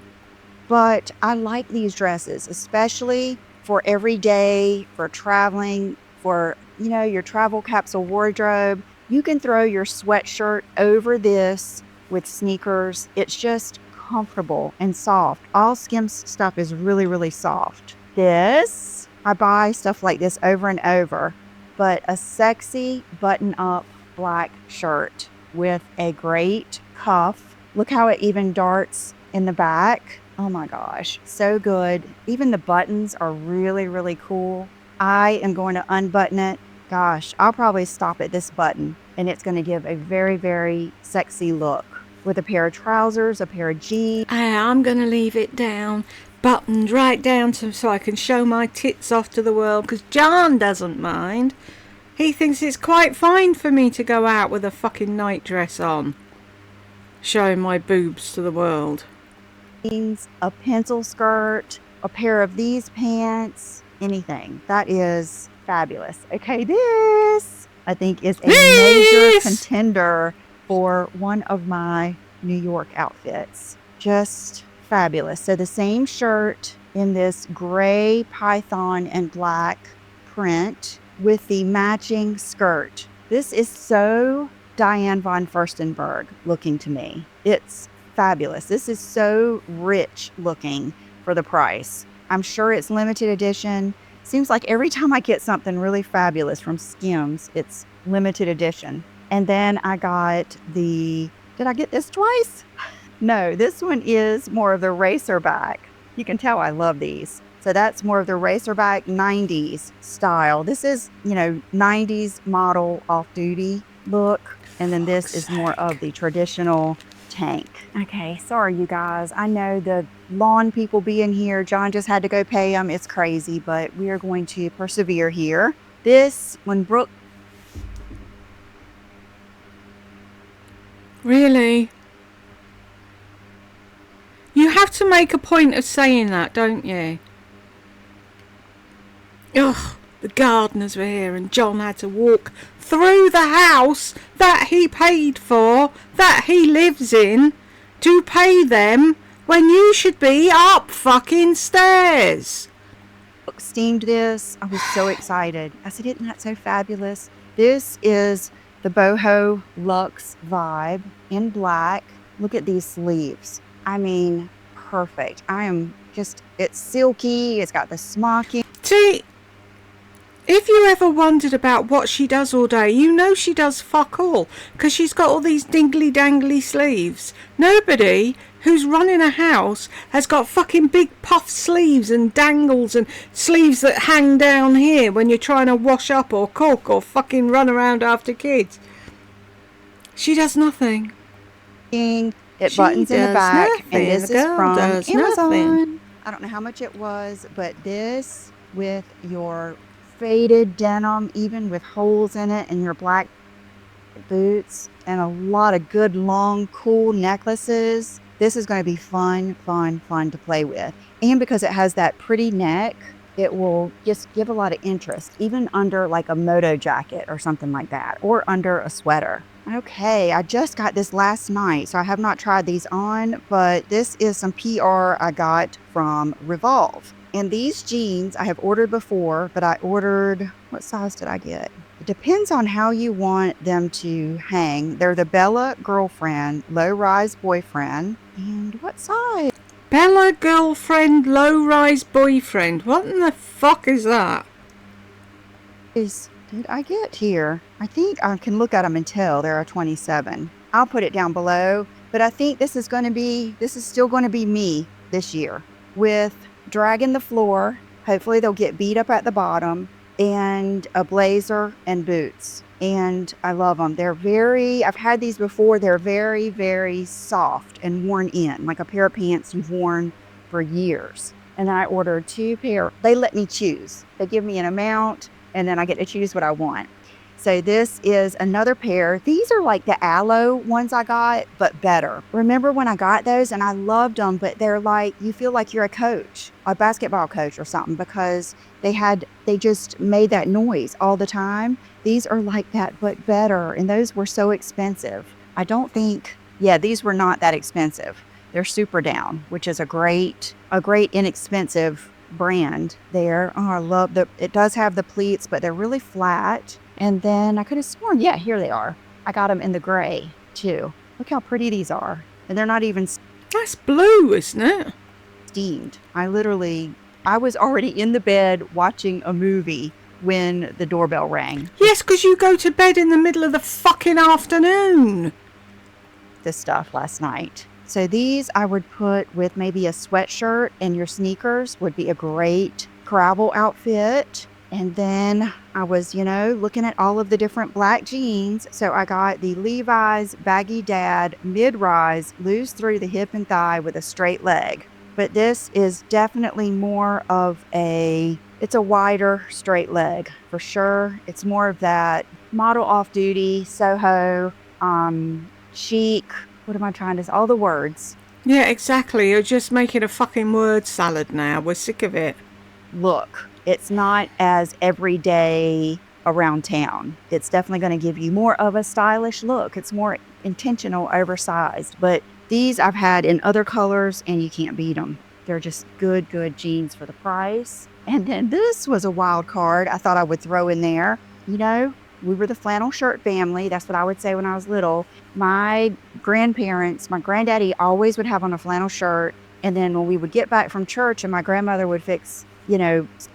But I like these dresses, especially for every day, for traveling, for, your travel capsule wardrobe. You can throw your sweatshirt over this with sneakers. It's just comfortable and soft. All Skims stuff is really, really soft. This, I buy stuff like this over and over, but a sexy button-up black shirt with a great cuff. Look how it even darts in the back. Oh my gosh, so good. Even the buttons are really, really cool. I am going to unbutton it. Gosh, I'll probably stop at this button, and it's going to give a very, very sexy look with a pair of trousers, a pair of jeans. I'm going to leave it down, buttoned right down so I can show my tits off to the world, because John doesn't mind. He thinks it's quite fine for me to go out with a fucking nightdress on, showing my boobs to the world. A pencil skirt, a pair of these pants, anything. That is fabulous. Okay, this I think is a major contender for one of my New York outfits. Just fabulous. So the same shirt in this gray python and black print with the matching skirt. This is so Diane von Furstenberg looking to me. It's fabulous. This is so rich looking for the price. I'm sure it's limited edition. Seems like every time I get something really fabulous from Skims, it's limited edition. And then I got did I get this twice? No, this one is more of the racerback. You can tell I love these. So that's more of the racerback 90s style. This is, 90s model off-duty look. And then this is more of the traditional tank. Okay, sorry you guys. I know the lawn people being here. John just had to go pay them. It's crazy, but we are going to persevere here. This, when Brooke... Really? You have to make a point of saying that, don't you? Ugh, the gardeners were here and John had to walk through the house that he paid for, that he lives in, to pay them when you should be up fucking stairs. Steamed this. I was so excited. I said, isn't that so fabulous? This is the boho luxe vibe in black. Look at these sleeves. I mean, perfect. It's silky. It's got the smocking. See, if you ever wondered about what she does all day, you know she does fuck all, because she's got all these dingly dangly sleeves. Nobody who's running a house has got fucking big puff sleeves and dangles and sleeves that hang down here when you're trying to wash up or cook or fucking run around after kids. She does nothing. It buttons in the back, nothing. and this The is girl from does Amazon. nothing. I don't know how much it was, but this with your faded denim, even with holes in it, and your black boots, and a lot of good long cool necklaces. This is going to be fun to play with. And because it has that pretty neck, it will just give a lot of interest, even under like a moto jacket or something like that, or under a sweater. Okay, I just got this last night, so I have not tried these on, but this is some PR I got from Revolve. And these jeans I have ordered before, but I ordered, what size did I get? It depends on how you want them to hang. They're the Bella Girlfriend, Low-Rise Boyfriend. And what size? Bella Girlfriend Low-Rise Boyfriend. What in the fuck is that? Did I get here? I think I can look at them and tell they're a 27. I'll put it down below, but I think this is still going to be me this year with dragging the floor. Hopefully they'll get beat up at the bottom, and a blazer and boots. And I love them. I've had these before. They're very, very soft and worn in, like a pair of pants you've worn for years. And I ordered 2 pair. They let me choose. They give me an amount, and then I get to choose what I want. So this is another pair. These are like the aloe ones I got, but better. Remember when I got those and I loved them, but they're like, you feel like you're a coach, a basketball coach or something, because they just made that noise all the time. These are like that, but better. And those were so expensive. These were not that expensive. They're Super Down, which is a great inexpensive brand there. Oh, I love it does have the pleats, but they're really flat. And then I could have sworn, yeah, here they are. I got them in the gray too. Look how pretty these are. And they're not even That's blue, isn't it? steamed. I was already in the bed watching a movie when the doorbell rang. Yes, because you go to bed in the middle of the fucking afternoon. This stuff last night. So these I would put with maybe a sweatshirt, and your sneakers would be a great travel outfit. And then I was, looking at all of the different black jeans. So I got the Levi's Baggy Dad mid-rise, loose through the hip and thigh with a straight leg. But this is definitely more of it's a wider straight leg for sure. It's more of that model off-duty, Soho, chic. What am I trying to say? All the words. Yeah, exactly. You're just making a fucking word salad now. We're sick of it. Look. It's not as everyday around town. It's definitely going to give you more of a stylish look. It's more intentional, oversized. But these I've had in other colors, and you can't beat them. They're just good jeans for the price. And then this was a wild card I thought I would throw in there. We were the flannel shirt family. That's what I would say when I was little. My granddaddy always would have on a flannel shirt. And then when we would get back from church and my grandmother would fix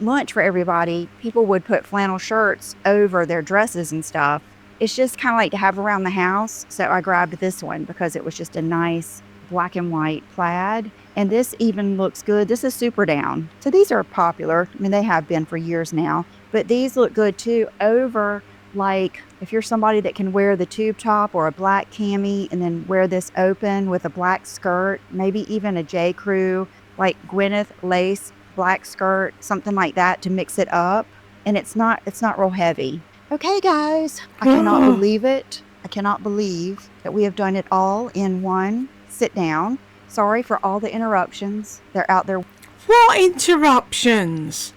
lunch for everybody, people would put flannel shirts over their dresses and stuff. It's just kind of like to have around the house. So I grabbed this one because it was just a nice black and white plaid. And this even looks good. This is Super Down. So these are popular. I mean, they have been for years now. But these look good too over, like, if you're somebody that can wear the tube top or a black cami and then wear this open with a black skirt, maybe even a J. Crew, like Gwyneth lace black skirt, something like that to mix it up. And it's not real heavy. Okay, guys, I cannot believe it. I cannot believe that we have done it all in one sit down. Sorry for all the interruptions. They're out there. What interruptions?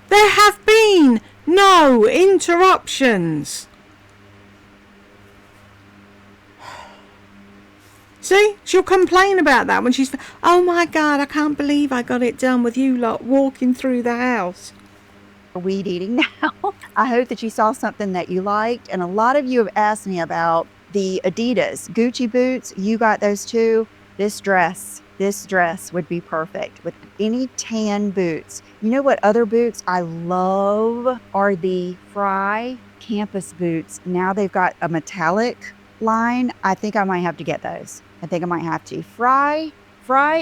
There have been no interruptions. See, she'll complain about that when she's, oh my God, I can't believe I got it done with you lot walking through the house. weed eating now. I hope that you saw something that you liked. And a lot of you have asked me about the Adidas Gucci boots. You got those too. This dress would be perfect with any tan boots. You know what other boots I love are the Fry campus boots. Now they've got a metallic line. I think I might have to get those. I think I might have to. Fry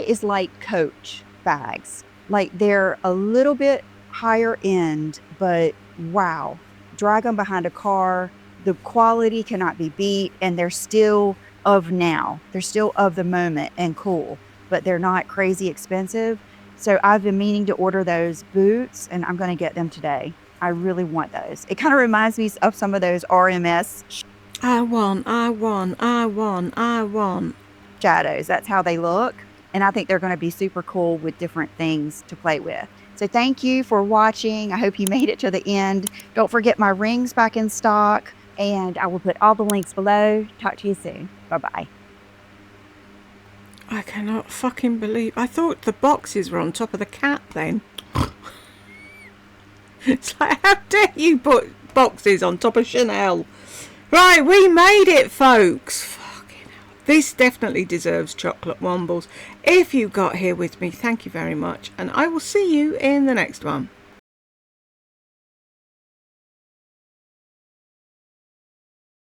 is like Coach bags. Like they're a little bit higher end, but wow. Drag them behind a car. The quality cannot be beat, and they're still of now. They're still of the moment and cool, but they're not crazy expensive. So I've been meaning to order those boots, and I'm going to get them today. I really want those. It kind of reminds me of some of those RMS I want. shadows. That's how they look. And I think they're going to be super cool with different things to play with. So thank you for watching. I hope you made it to the end. Don't forget my rings back in stock, and I will put all the links below. Talk to you soon. Bye-bye. I cannot fucking believe. I thought the boxes were on top of the cat then. It's like, how dare you put boxes on top of Chanel? Right, we made it, folks. Fucking hell. This definitely deserves chocolate wombles. If you got here with me, thank you very much. And I will see you in the next one.